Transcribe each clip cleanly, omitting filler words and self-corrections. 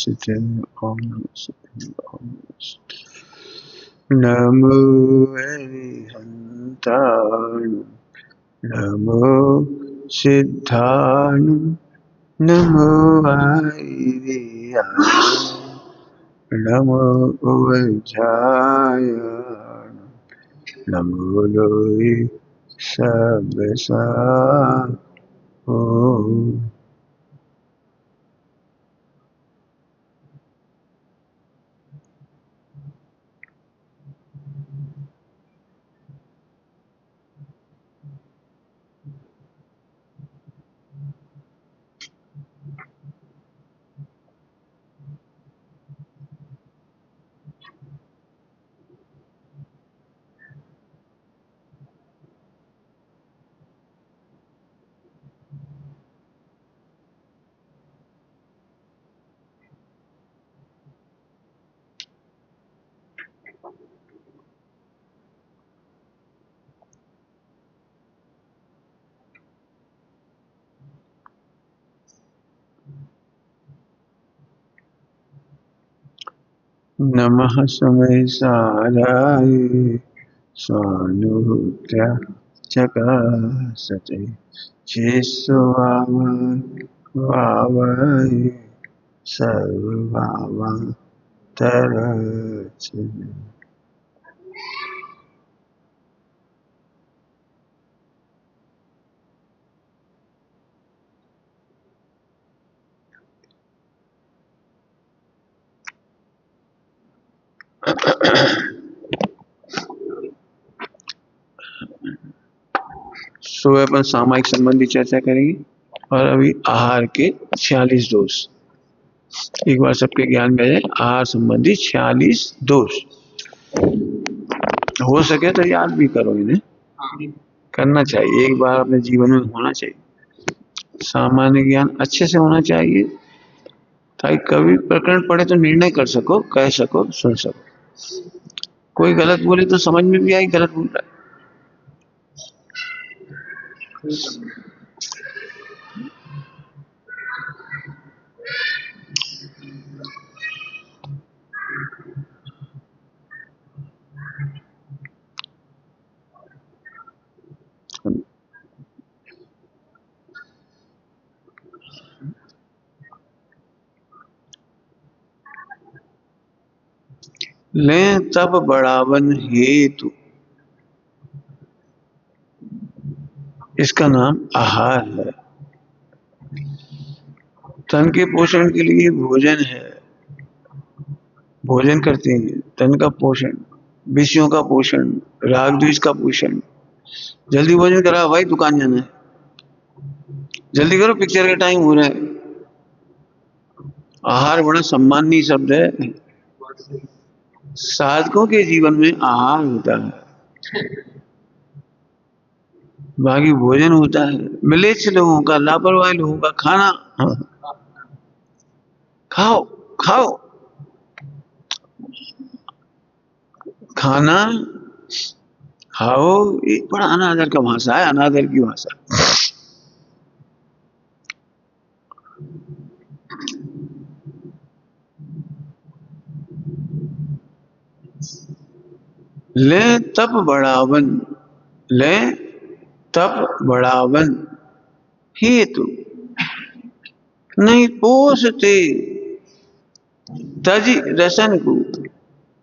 Sitting on sitting on Namo Arihantanam Namo Siddhanam Namo Ariyanam Namo Vajrayanam Namo Lohi Sabasa Om. नमः समयसाराय स्वानुभूत्या चकासते चेष्वावय सर्वभावान् तरति। सुबह अपन सामायिक संबंधी चर्चा करेंगे और अभी आहार के 46 दोष एक बार सबके ज्ञान में आ जाए। आहार संबंधी 46 दोष हो सके तो याद भी करो, इन्हें करना चाहिए, एक बार अपने जीवन में होना चाहिए। सामान्य ज्ञान अच्छे से होना चाहिए ताकि कभी प्रकरण पढ़े तो निर्णय कर सको, कह सको, सुन सको। कोई गलत बोले तो समझ में भी आई गलत बोल रहा है। ले तब बढ़ावन हेतु, इसका नाम आहार है। तन के पोषण के लिए भोजन है, भोजन करते हैं, तन का पोषण, विषयों का पोषण, राग द्वेष का पोषण। जल्दी भोजन करा भाई, दुकान जाना है, जल्दी करो, पिक्चर का टाइम हो रहा है। आहार बड़ा सम्माननीय शब्द है। साधकों के जीवन में आहार होता है, बाकी भोजन होता है मिलेच्छ लोगों का, लापरवाही लोगों का खाना। खाओ खाओ, खाना खाओ, एक बड़ा अनादर का भाषा है, अनादर की भाषा। ले तप बढ़ावन, ले तप बढ़ावन हेतु नहीं पोषते तज रसन को,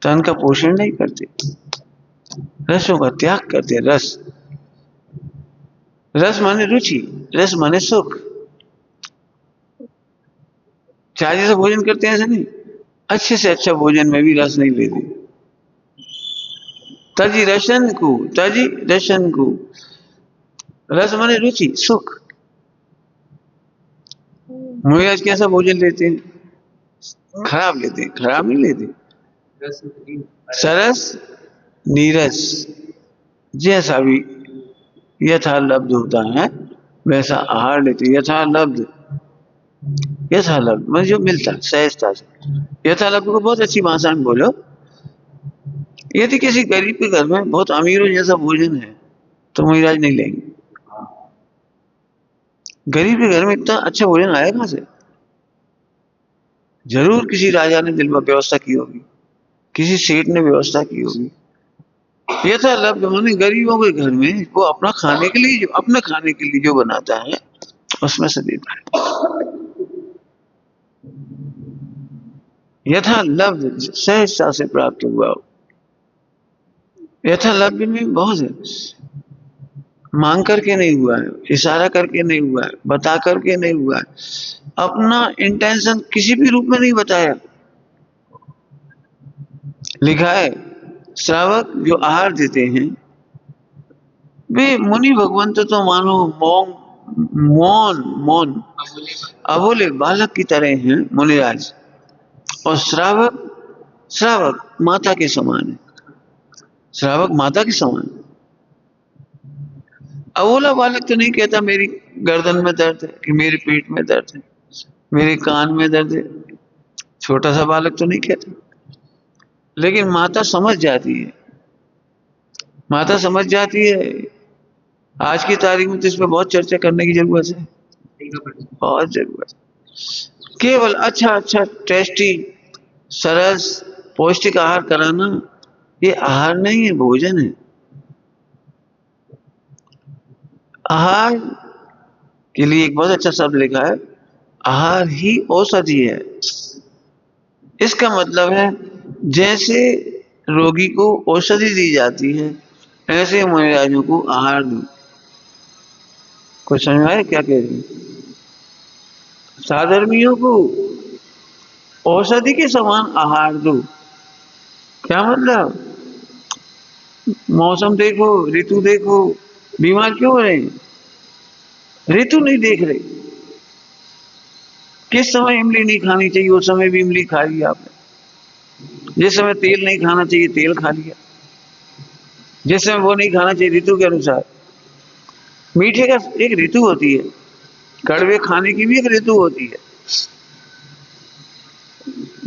तन का पोषण नहीं करते, रसों का त्याग करते। रस, रस माने रुचि, रस माने सुख। चाहे से भोजन करते हैं ऐसा नहीं, अच्छे से अच्छा भोजन में भी रस नहीं लेते। तजी रसन को, तजी रसन को, रस माने रुचि, सुख। महाराज कैसा भोजन लेते हैं? खराब लेते हैं, खराब नहीं लेते, सरस नीरस, जैसा भी यथालब्ध होता है वैसा आहार लेते। यथालब्ध, यथालब्ध मतलब जो मिलता है सहजता से। यथालब्ध को बहुत अच्छी भाषा में बोलो। यदि किसी गरीब के घर में बहुत अमीरों जैसा भोजन है तो महाराज नहीं लेंगे। गरीब के घर में इतना अच्छा भोजन आया कहां से? जरूर किसी राजा ने दिल में व्यवस्था की होगी, किसी सेठ ने व्यवस्था की होगी। यथालब्ध माने गरीबों के घर में वो अपना खाने के लिए, अपने खाने के लिए जो बनाता है उसमें से देता है। यथालब्ध सहजता से प्राप्त हुआ। यथालब्ध में बहुत है, मांग करके नहीं हुआ है, इशारा करके नहीं हुआ है, बता करके नहीं हुआ है, अपना इंटेंशन किसी भी रूप में नहीं बताया। लिखा है श्रावक जो आहार देते हैं वे मुनि भगवंत तो मानो मौन मौन अबोले बालक की तरह हैं मुनिराज, और श्रावक श्रावक माता के समान है। श्रावक माता के समान। अबोला बालक तो नहीं कहता मेरी गर्दन में दर्द है, कि मेरे पेट में दर्द है, मेरे कान में दर्द है। छोटा सा बालक तो नहीं कहता, लेकिन माता समझ जाती है। माता समझ जाती है। आज की तारीख में तो इस पर बहुत चर्चा करने की जरूरत है, बहुत जरूरत। केवल अच्छा अच्छा टेस्टी सरस पौष्टिक आहार कराना ये आहार नहीं है, भोजन है। आहार के लिए एक बहुत अच्छा शब्द लिखा है, आहार ही औषधि है। इसका मतलब है जैसे रोगी को औषधि दी जाती है ऐसे मुनिराजों को आहार दो। कुछ समझ में आया क्या कह रही? साधर्मियों को औषधि के समान आहार दो। क्या मतलब? मौसम देखो, ऋतु देखो, बीमार क्यों हो रहे हैं? ऋतु नहीं देख रहे। किस समय इमली नहीं खानी चाहिए उस समय भी इमली खा लिया आपने। जिस समय तेल नहीं खाना चाहिए तेल खा लिया। जिस समय वो नहीं खाना चाहिए ऋतु के अनुसार। मीठे का एक ऋतु होती है, कड़वे खाने की भी एक ऋतु होती है।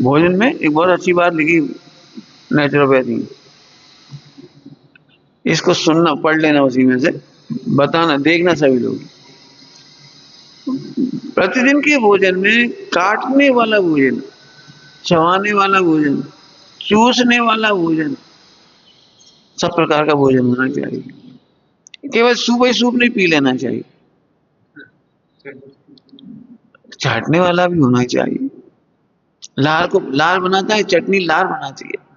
भोजन में एक बहुत अच्छी बात लिखी नेचुरोपैथी, इसको सुनना, पढ़ लेना, उसी में से बताना, देखना सभी लोग। प्रतिदिन के भोजन में काटने वाला भोजन, चबाने वाला भोजन, चूसने वाला भोजन, सब प्रकार का भोजन होना चाहिए। केवल सूप ही सूप नहीं पी लेना चाहिए, चाटने वाला भी होना चाहिए। लार को लार बनाता है, चटनी लार बनाती है।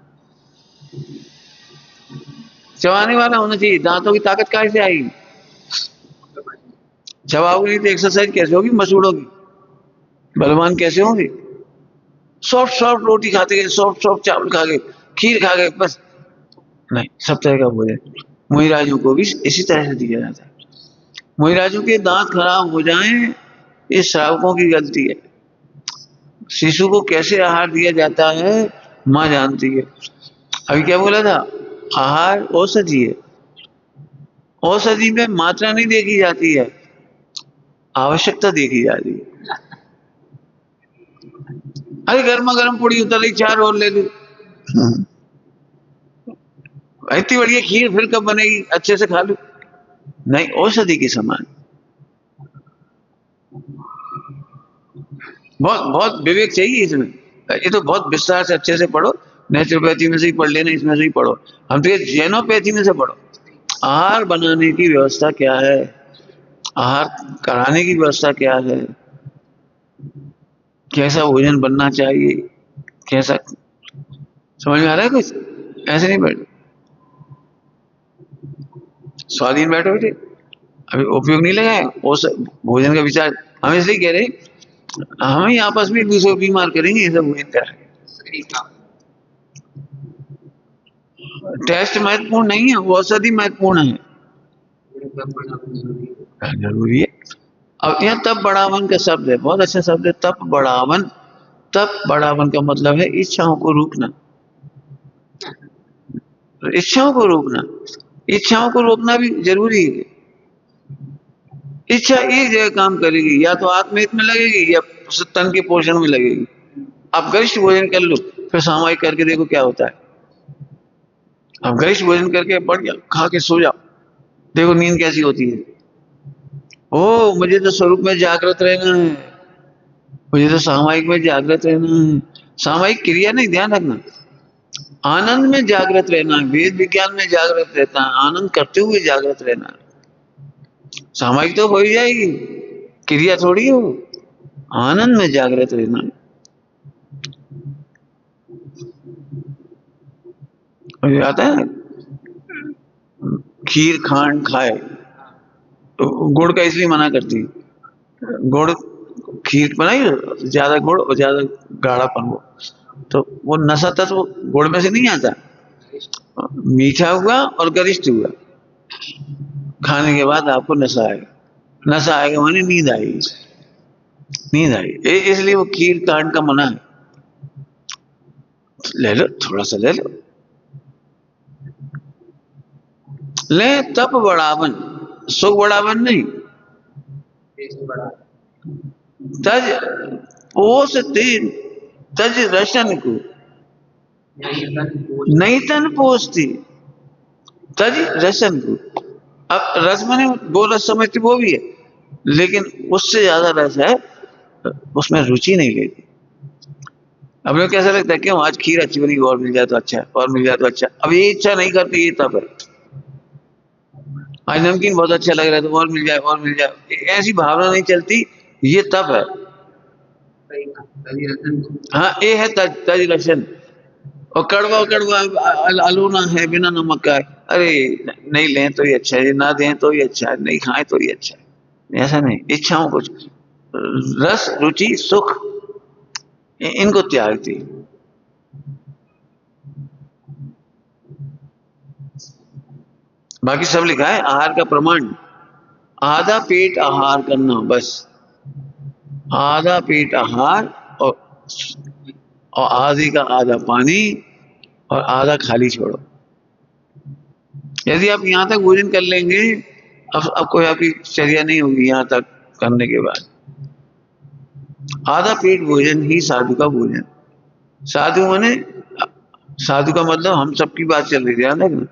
चबाने वाला होना चाहिए। दांतों की ताकत कहां से आएगी? चबाओगे नहीं तो एक्सरसाइज कैसे होगी? मसूड़ोगी, बलवान कैसे होंगे? सॉफ्ट सॉफ्ट रोटी खाते गए, सॉफ्ट सॉफ्ट चावल खा गए, खीर खा गए, बस नहीं। सब तरह का भोजन मुनिराजों को भी इसी तरह से दिया जाता है। मुनिराजों के दांत खराब हो जाएं ये श्रावकों की गलती है। शिशु को कैसे आहार दिया जाता है माँ जानती है। अभी क्या बोला था? आहार औषधि है। औषधि में मात्रा नहीं देखी जाती है, आवश्यकता देखी जाती है। अरे गर्मा गर्म पूड़ी उतर रही, 4 और ले लो। इतनी बढ़िया खीर फिर कब बनेगी, अच्छे से खा लो। नहीं, औषधि के समान। बहुत बहुत विवेक चाहिए इसमें। ये तो बहुत विस्तार से अच्छे से पढ़ो, नेचुरोपैथी में से ही पढ़ लेना, इसमें से ही पढ़ो। हम तो ये जैनोपैथी में से पढ़ो। आहार बनाने की व्यवस्था क्या है, आहार कराने की व्यवस्था क्या है, कैसा भोजन बनना चाहिए, कैसा। समझ में आ रहा है कुछ? ऐसे नहीं बैठ स्वाधीन बैठो बेटे, अभी उपयोग नहीं लगाया। भोजन का विचार हम इसलिए कह रहे, हम ही आपस में एक दूसरे को बीमार करेंगे ये सब भोजन करेंगे। टेस्ट महत्वपूर्ण नहीं है, औषधि महत्वपूर्ण है, जरूरी है। अब यहाँ तप बढ़ावन का शब्द है, बहुत अच्छा शब्द है, तप बढ़ावन। तप बढ़ावन का मतलब है इच्छाओं को रोकना। इच्छाओं को रोकना, इच्छाओं को रोकना भी जरूरी है। इच्छा एक जगह काम करेगी, या तो आत्महित में लगेगी या तन के पोषण में लगेगी। आप गरिष्ठ भोजन कर लो, फिर सामूहिक करके देखो क्या होता है। आप गरिष्ठ भोजन करके बढ़िया खा के सो जाओ, देखो नींद कैसी होती है। ओ मुझे तो स्वरूप में जागृत रहना है, मुझे तो सामायिक में जागृत रहना है। सामायिक क्रिया नहीं, ध्यान रखना, आनंद में जागृत रहना है। वेद विज्ञान में जागृत रहता है, आनंद करते हुए जागृत रहना है। सामायिक तो हो ही जाएगी, क्रिया थोड़ी हो, आनंद में जागृत रहना है। मुझे आता है खीर खांड खाए तो गुड़ का इसलिए मना करती है, गुड़ खीर बनाई ज्यादा गुड़ और ज्यादा गाढ़ापन हो तो वो नशा तत्व गुड़ में से नहीं आता, मीठा हुआ और गरिष्ठ हुआ, खाने के बाद आपको नशा आएगा। नशा आएगा माने नींद आएगी, नींद आई, इसलिए वो खीर कांड का मना है। ले लो, थोड़ा सा ले लो, ले तप बढ़ावन, सुख बढ़ावन नहीं। तज पोस तीन, तज रशन को नहीं तन पोसती, तज रसन को। अब रस मैंने वो रस समझती वो भी है, लेकिन उससे ज्यादा रस है, उसमें रुचि नहीं लेती। अब लोग कैसा लगता है क्यों आज खीर अच्छी बनी, और मिल जाए तो अच्छा है, और मिल जाए तो अच्छा। अब ये इच्छा नहीं करती, ये तब है। आज नमकीन बहुत अच्छा लग रहा है तो और मिल जाए, और मिल जाए, ऐसी भावना नहीं चलती, ये तब है। हाँ, ये है तज, तज रसन। और कड़वा कड़वा अलोना है, बिना नमक का है, अरे नहीं लें तो ये अच्छा है, ना दें तो ये अच्छा है, नहीं खाएं तो ये अच्छा है। ऐसा नहीं, इच्छाओं को, रस रुचि सुख इनको त्यागती। बाकी सब लिखा है आहार का प्रमाण, आधा पेट आहार करना, बस आधा पेट आहार, और आधे का आधा पानी, और आधा खाली छोड़ो। यदि आप यहाँ तक भोजन कर लेंगे, अब कोई आपकी चर्या नहीं होगी यहाँ तक करने के बाद। आधा पेट भोजन ही साधु का भोजन। साधु माने, साधु का मतलब हम सबकी बात चल रही है,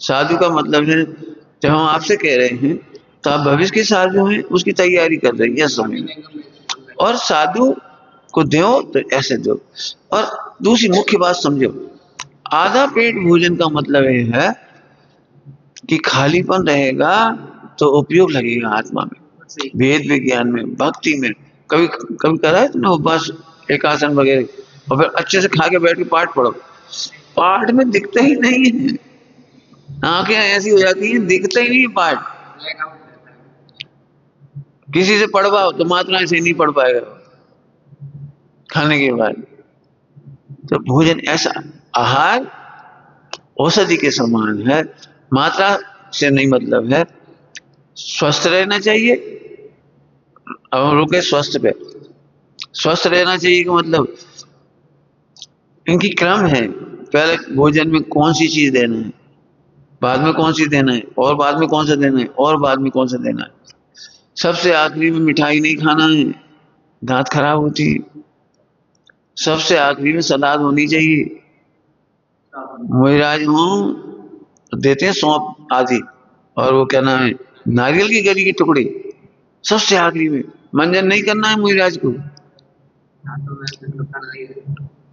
साधु का मतलब है जब हम आपसे कह रहे हैं तो आप भविष्य के साधु हैं, उसकी तैयारी कर रहे हैं, यह समझ। और साधु को दो तो ऐसे दो। और दूसरी मुख्य बात समझो, आधा पेट भोजन का मतलब यह है कि खालीपन रहेगा तो उपयोग लगेगा आत्मा में, वेद विज्ञान में, भक्ति में। कभी कभी करा है तुमने उपवास एकासन वगैरह, और फिर अच्छे से खा के बैठ के पाठ पढ़ो, पाठ में दिखता ही नहीं है, आंखें ऐसी हो जाती हैं दिखता ही नहीं है पाठ। किसी से पढ़वाओ तो मात्रा ऐसे नहीं पढ़ पाएगा खाने के बाद। तो भोजन ऐसा, आहार औषधि के समान है, मात्रा से नहीं मतलब है। स्वस्थ रहना चाहिए, अब रुके स्वस्थ पे, स्वस्थ रहना चाहिए का मतलब इनकी क्रम है, पहले भोजन में कौन सी चीज देना है, बाद में कौन सी देना है, और बाद में कौन सा देना है, और बाद में कौन सा देना है। सबसे आखिरी में मिठाई नहीं खाना है, दांत खराब होती है। सबसे आखिरी में सलाद होनी चाहिए। मुहिराज हो तो देते हैं सौंफ आदि, और वो क्या नाम है, नारियल की गरी के टुकड़े सबसे आखिरी में। मंजन नहीं करना है मुहिराज को।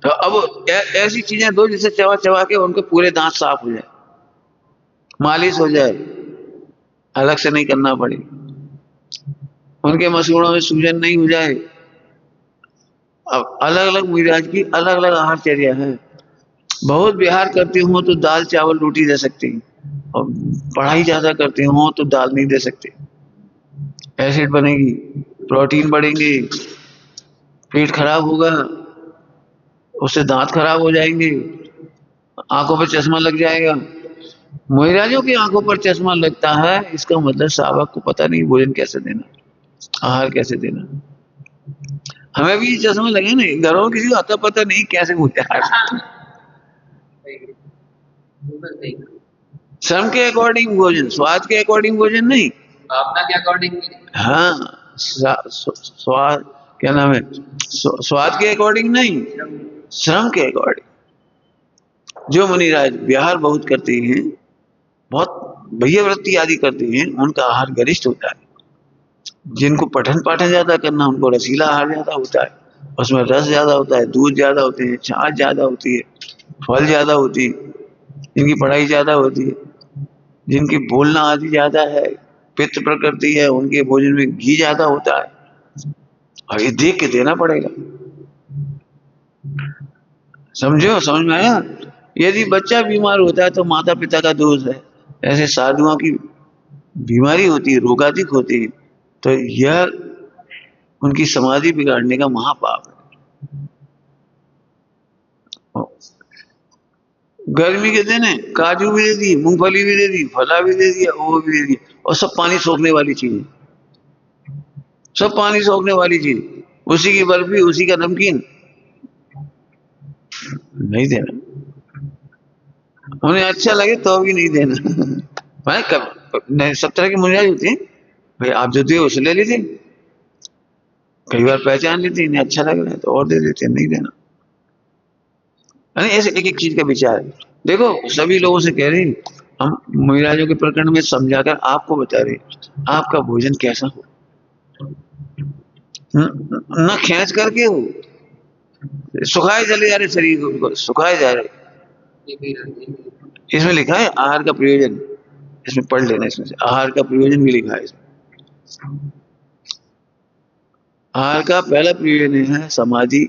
तो अब ऐसी चीजें दो जिससे चबा चबा के उनके पूरे दांत साफ हो जाए, मालिश हो जाए, अलग से नहीं करना पड़े, उनके मसूड़ों में सूजन नहीं हो जाए। अब अलग अलग मुहिराज की अलग अलग आहारचर्या है। बहुत विहार करते हो तो दाल चावल रोटी दे सकते हैं, और पढ़ाई ज्यादा करते हो तो दाल नहीं दे सकते। एसिड बनेगी, प्रोटीन बढ़ेंगे, पेट खराब होगा, उससे दांत खराब हो जाएंगे, आंखों पर चश्मा लग जाएगा। मुहिराजों की आंखों पर चश्मा लगता है, इसका मतलब सावक को पता नहीं भोजन कैसे देना, आहार कैसे देना। हमें भी चश्मा लगे ना, घरों में किसी को आता पता नहीं कैसे भोजन। श्रम के अकॉर्डिंग भोजन, स्वाद के अकॉर्डिंग भोजन नहीं, भावना के अकॉर्डिंग। हाँ, स्वाद क्या नाम है, स्वाद के अकॉर्डिंग नहीं, श्रम के अकॉर्डिंग। जो मुनिराज विहार बहुत करते हैं, बहुत भैया वृत्ति आदि करते हैं, उनका आहार गरिष्ठ होता है। जिनको पठन पाठन ज्यादा करना, उनको रसीला आहार ज्यादा होता है। उसमें रस ज्यादा होता है, दूध ज्यादा होते हैं, छाछ ज्यादा होती है, फल ज्यादा होती है, जिनकी पढ़ाई ज्यादा होती है, जिनकी बोलना आदि ज्यादा है, पित्त प्रकृति है, उनके भोजन में घी ज्यादा होता है। और ये देख के देना पड़ेगा। समझो, समझ में आया? यदि बच्चा बीमार होता है तो माता पिता का दोष है। ऐसे साधुओं की बीमारी होती है, रोगाधिक होती है, तो यह उनकी समाधि बिगाड़ने का महापाप है। गर्मी के दिन है, काजू भी दे दी, मूंगफली भी दे दी, फला भी दे दिया, वो भी दे दिया, और सब पानी सोखने वाली चीज, सब पानी सोखने वाली चीज, उसी की बर्फी, उसी का नमकीन। नहीं देना, उन्हें अच्छा लगे तो भी नहीं देना। भाई नहीं, सब तरह की मुंजाई होती है भाई, आप जो दिए उसे ले लीजिए, कई बार पहचान लेते इन्हें अच्छा लग रहा है तो और दे देते, नहीं देना। ऐसे एक एक चीज का विचार है। देखो सभी लोगों से कह रही, हम महिलाओं के प्रकरण में समझाकर आपको बता रहे, आपका भोजन कैसा हो, न खींच करके हो, सुखाए चले जा रहे शरीर को, सुखाए जा रहे। इसमें लिखा है आहार का प्रयोजन, इसमें पढ़ लेना, इसमें से आहार का प्रयोजन भी लिखा है इसमें। आहार का पहला प्रयोजन है समाधि,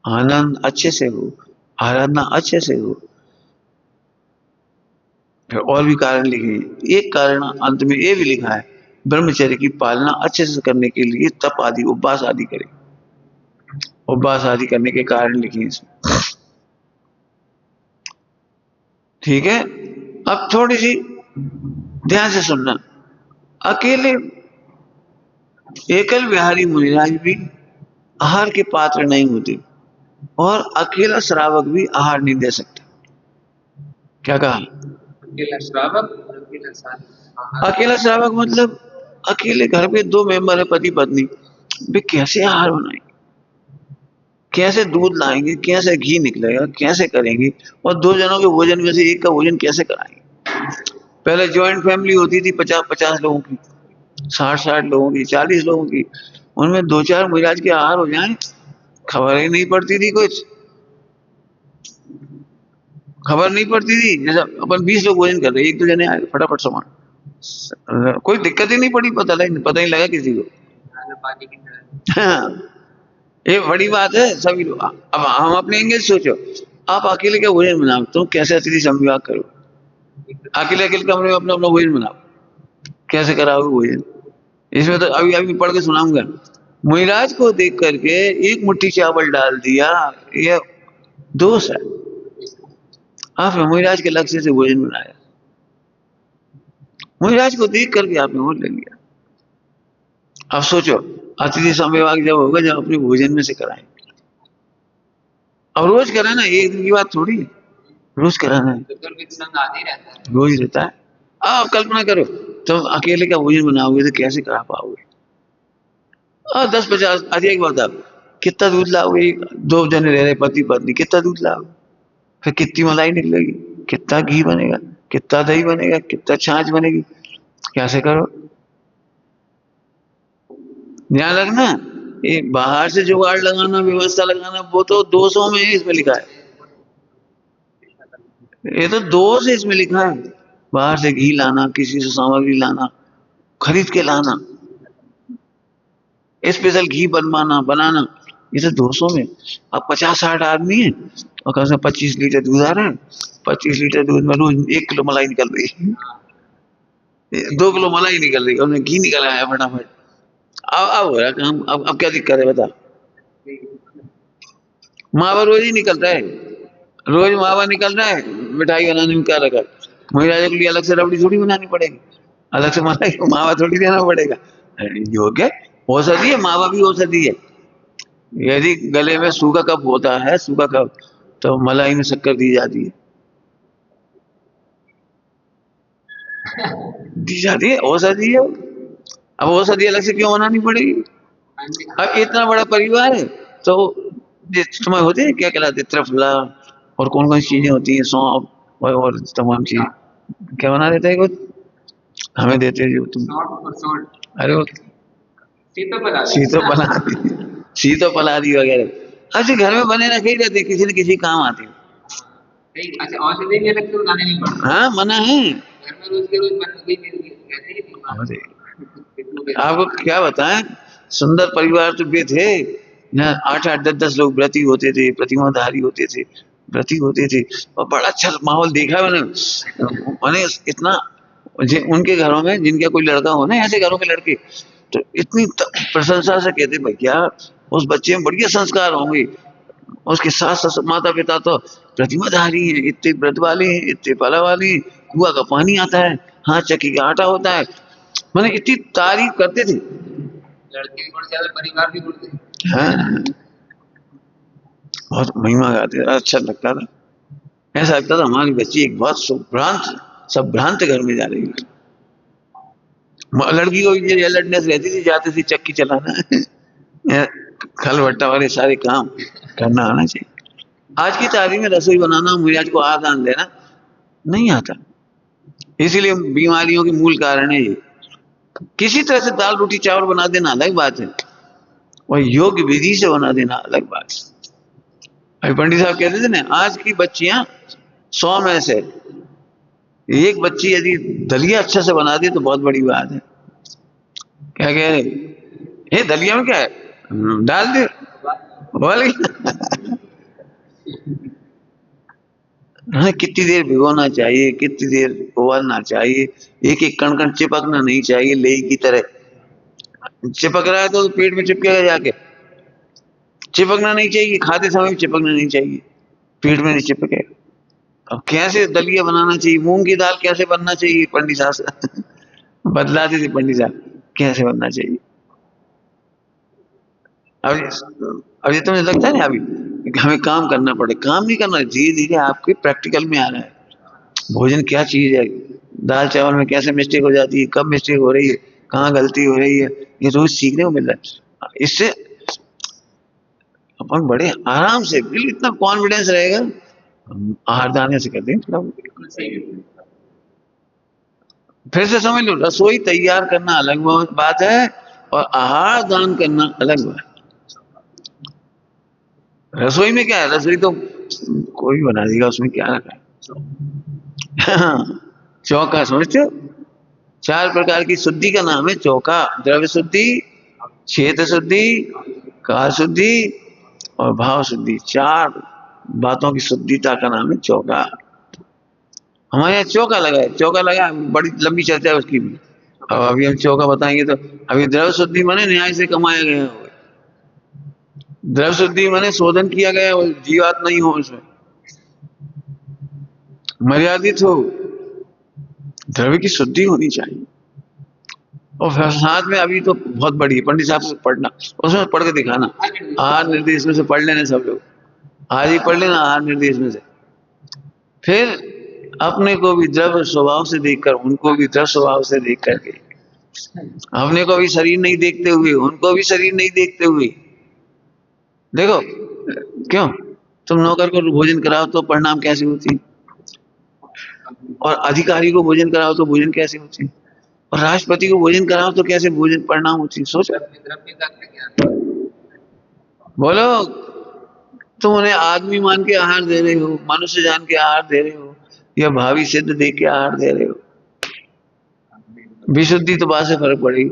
आनंद अच्छे से हो, आराधना अच्छे से हो। फिर और भी कारण लिखे हैं। एक कारण अंत में ये भी लिखा है, ब्रह्मचर्य की पालना अच्छे से करने के लिए तप आदि, उपवास आदि करें। उपवास आदि करने के कारण लिखे हैं इसमें। ठीक है, अब थोड़ी सी ध्यान से सुनना। अकेले एकल विहारी मुनिराज भी आहार के पात्र नहीं होते, और अकेला श्रावक भी आहार नहीं दे सकता। क्या कहा? अकेला श्रावक, अकेला श्रावक मतलब अकेले घर पे दो मेंबर है, पति पत्नी, वे कैसे आहार बनाएंगे, कैसे दूध लाएंगे, कैसे घी निकलेगा, कैसे करेंगे, और दो जनों के भोजन में से एक का भोजन कैसे कराएंगे? पहले ज्वाइंट फैमिली होती थी 50-50 लोगों की, 60-60 लोगों की, 40 लोगों की, उनमें दो चार मिजाज के आहार हो जाए, खबर ही नहीं पड़ती थी कुछ, खबर नहीं पड़ती थी। जैसे अपन 20 लोग भोजन कर रहे, एक दो जने आए, फटाफट सामान, कोई दिक्कत ही नहीं पड़ी, पता ही लगा किसी को। हाँ, ये बड़ी बात है सभी लोग। अब हम अपने एंगेज सोचो, आप अकेले क्या भोजन बनाओ, तुम कैसे अतिथि संविभाग करो, अकेले अकेले कमरे में अपना अपना भोजन बनाओ, कैसे कराओगे भोजन? इसमें तो अभी अभी पढ़ के सुनाऊंगा। मुहिराज को देख करके एक मुट्ठी चावल डाल दिया, यह दोष है। आपने मुहिराज के लक्ष्य से भोजन बनाया, मुहिराज को देख करके आपने और ले लिया। अब सोचो, अतिथि संविभाग जब होगा, जब अपने भोजन में से कराएंगे, अब रोज कराना, एक दिन की बात थोड़ी है, रोज कराना है, रोज रहता है। आप कल्पना करो, तुम अकेले का भोजन बनाओगे तो कैसे करा पाओगे? 10-50 अच्छा एक बात, आप कितना दूध लाओगे, दो जने रह रहे पति पत्नी, कितना दूध लाओगे, फिर कितनी मलाई निकलेगी, कितना घी बनेगा, कितना दही बनेगा, कितना छाछ बनेगी, कैसे करो? ध्यान रखना, ये बाहर से जुगाड़ लगाना, व्यवस्था लगाना, वो तो 200 में है, इसमें लिखा है, ये तो 200 इसमें लिखा है। बाहर से घी लाना, किसी से सामग्री लाना, खरीद के लाना, स्पेशल घी बनवाना बनाना, ये तो 200 में। अब 50-60 आदमी है और कम से कम 25 लीटर दूध आ रहा है, 25 लीटर दूध में रोज 1 किलो मलाई निकल रही है, 2 किलो मलाई निकल रही है, उन्हें घी निकल आया फटाफट। अब हो रहा काम, अब क्या दिक्कत है बता? मावा रोज ही निकलता है, रोज मावा निकल रहा है, मिठाई बनाने में क्या रखा? महिला के लिए अलग से रबड़ी थोड़ी बनानी पड़ेगी, अलग से मलाई मावा थोड़ी देना पड़ेगा। योग्य औषधि है, मावा भी औषधि है। यदि गले में सूखा कफ होता है, सूखा कफ, तो मलाई में शक्कर दी जाती है, दी जाती है, औषधि है। अब औषधि अलग से क्यों बनानी पड़ेगी? अब इतना बड़ा परिवार है तो तुम्हें होते हैं क्या कहलाते, त्रिफला और कौन कौन सी चीजें होती है, सौंफ और तमाम चीज, क्या बना देते हैं कुछ, हमें देते हैं जो तुम, अरे वो शीतो बना दी, सीतो पलारी वगैरह ऐसे घर में बने रखे ही रहते, किसी न किसी काम आते हैं। अच्छा, औषधि भी अलग से बनाने नहीं पड़ता। हाँ मना है। घर में रोज के रोज बन गई कहते हैं कि आपको क्या बताएं, सुंदर परिवार तो वे थे ना, 8-8 10-10 लोग व्रती होते थे, प्रतिमाधारी होते थे, व्रती होते थे, और बड़ा अच्छा माहौल देखा है मैंने इतना। उनके घरों में जिनका कोई लड़का हो ना, ऐसे घरों के लड़के तो इतनी प्रशंसा से कहते भैया उस बच्चे में बढ़िया संस्कार होंगे। उसके साथ साथ माता पिता तो प्रतिमाधारी हैं, इतने व्रत वाले हैं, इतने फला वाले हैं, कुआ का पानी आता है, हाँ चक्की का आटा होता है, मैंने इतनी तारीफ करते थे। लड़के भी गुण ज्यादा, परिवार भी गुण थे। हाँ बहुत महिमा गाते थे, अच्छा लगता था। ऐसा लगता था हमारी बच्ची एक बहुत संभ्रांत घर में जा रही है। लड़की को ये अलर्टनेस रहती थी, जाती थी चक्की चलाना खल भट्टा वाले सारे काम करना आना चाहिए। आज की तारीख में रसोई बनाना, मुझे को आदान देना नहीं आता, इसीलिए बीमारियों के मूल कारण है ये। किसी तरह से दाल रोटी चावल बना देना अलग बात है, और योग्य विधि से बना देना अलग बात है। अभी पंडित साहब कहते थे ना, आज की बच्चियां 100 में से एक बच्ची यदि दलिया अच्छा से बना दे तो बहुत बड़ी बात है। क्या कह रहे, ये दलिया में क्या है, डाल दे बोल हाँ, कितनी देर भिगोना चाहिए, कितनी देर उबालना चाहिए, एक एक कण कण चिपकना नहीं चाहिए, लेई की तरह चिपक रहा है तो पेट में चिपकेगा जाके, चिपकना नहीं चाहिए, खाते समय भी चिपकना नहीं चाहिए, पेट में नहीं चिपकेगा। अब कैसे दलिया बनाना चाहिए, मूंग की दाल कैसे बनना चाहिए, पंडित साहब से बदलाते थे पंडित साहब कैसे बनना चाहिए। अब ये तुम्हें लगता है ना अभी हमें काम करना पड़े, काम नहीं करना, धीरे धीरे आपके प्रैक्टिकल में आ रहा है भोजन क्या चीज है, दाल चावल में कैसे मिस्टेक हो जाती है, कब मिस्टेक हो रही है, कहाँ गलती हो रही है, ये रोज सीखने को मिल रहा है। इससे अपन बड़े आराम से बिल्कुल इतना कॉन्फिडेंस रहेगा, आहार दाने से करते हैं थोड़ा। फिर से समझ लो, रसोई तैयार करना अलग बात है और आहार दान करना अलग बात। रसोई में क्या है, रसोई तो कोई बना देगा, उसमें क्या रखा है चौका समझते हो, 4 प्रकार की शुद्धि का नाम है चौका, द्रव्य शुद्धि, क्षेत्र शुद्धि, काल शुद्धि और भाव शुद्धि, 4 बातों की शुद्धिता का नाम है चौका। हमारे यहाँ चौका लगा है, चौका लगा, बड़ी लंबी चर्चा है उसकी भी, अब अभी हम चौका बताएंगे तो। अभी द्रव्य शुद्धि माने न्याय से कमाया गया हो, द्रव्य शुद्धि माने शोधन किया गया हो, जीवात नहीं हो उसमें, मर्यादित हो, द्रव्य की शुद्धि होनी चाहिए। और साथ में अभी तो बहुत बड़ी है, पंडित साहब से पढ़ना, उसमें पढ़ के दिखाना, आहार निर्देश में से पढ़ लेने सब लोग, आज ही पढ़ लेना आहार निर्देश में से, फिर अपने को भी द्रव्य स्वभाव से देखकर उनको भी द्रव्य स्वभाव से देख करके, अपने को भी शरीर नहीं देखते हुए उनको भी शरीर नहीं देखते हुए देखो, क्यों तुम नौकर को भोजन कराओ तो परिणाम कैसे होती है, और अधिकारी को भोजन कराओ तो भोजन कैसे होती है, और राष्ट्रपति को भोजन कराओ तो कैसे भोजन परिणाम होती है, सोचो बोलो। तुम उन्हें आदमी मान के आहार दे रहे हो, मनुष्य जान के आहार दे रहे हो, या भावी सिद्ध दे के आहार दे रहे हो, विशुद्धि तो बात से फर्क पड़ेगी।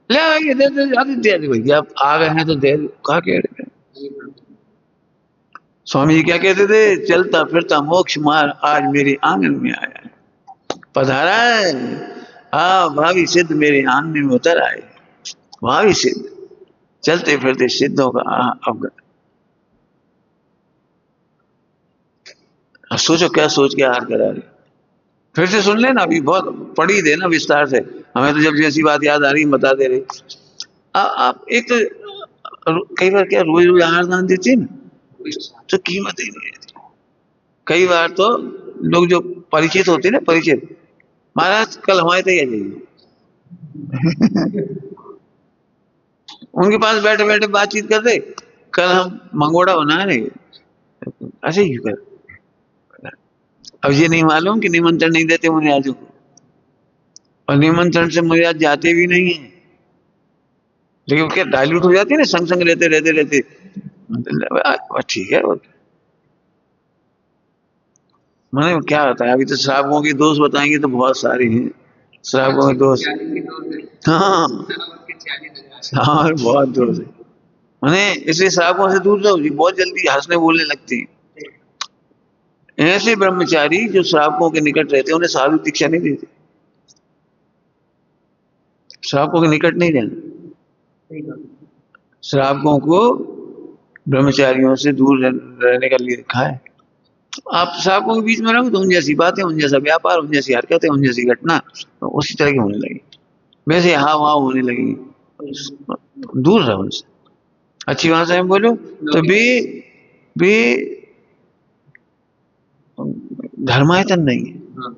ले आइए दे दे भैया, आप आ गए हैं तो दे, कहा कह रहे हैं स्वामी जी, क्या कहते थे, चलता फिरता मोक्ष मार्ग आज मेरे आंगन में आया है, पधारा है, भावी सिद्ध मेरे आंगन में उतर आए, भावी सिद्ध, चलते फिरते सिद्धों का अवगत। सोचो क्या सोच के आहार करा रहे, फिर से सुन लेना, अभी बहुत पढ़ी देना विस्तार से, हमें तो जब जैसी बात याद आ रही बता दे रहे। आप एक तो कई बार क्या रोज रोज आहार दान देते हैं ना, तो कीमत ही नहीं रहती। कई बार तो लोग जो परिचित होते हैं ना, परिचित, महाराज कल हमारे तक आ जाइए उनके पास बैठे बैठे बातचीत कर रहे, कल हम मंगोड़ा बना रहे, ऐसे ही कर। अब ये नहीं मालूम कि निमंत्रण नहीं देते मुझे आज, और निमंत्रण से मुझे आज जाते भी नहीं है, लेकिन वो क्या डाइल्यूट हो जाती है ना संग संग रहते रहते रहते। मतलब ठीक है। मैंने क्या बताया, अभी तो श्रावकों के दोष बताएंगे तो बहुत सारे हैं श्रावकों के दोष। 40 के दौर में हाँ श्रावक के 40,000 हाँ, बहुत दोष है। मैंने इसलिए श्रावकों से दूर रहो जी, बहुत जल्दी हंसने बोलने लगती हैं। ऐसे ब्रह्मचारी जो श्रावकों के निकट रहते हैं उन्हें साधु दीक्षा नहीं देते। श्रावकों के निकट नहीं रहना, सही बात। श्रावकों को ब्रह्मचारियों से दूर रहने का लिए लिखा है। आप श्रावकों के बीच में रहो तो उन जैसी बातें, उन जैसा व्यापार, उन जैसी हरकतें, उन जैसी घटना तो उसी तरह की होने लगी, वैसे हाव भाव होने लगेगी। दूर रहो उनसे, अच्छी भाषा में बोलो तो भी धर्मायतन नहीं है। हाँ,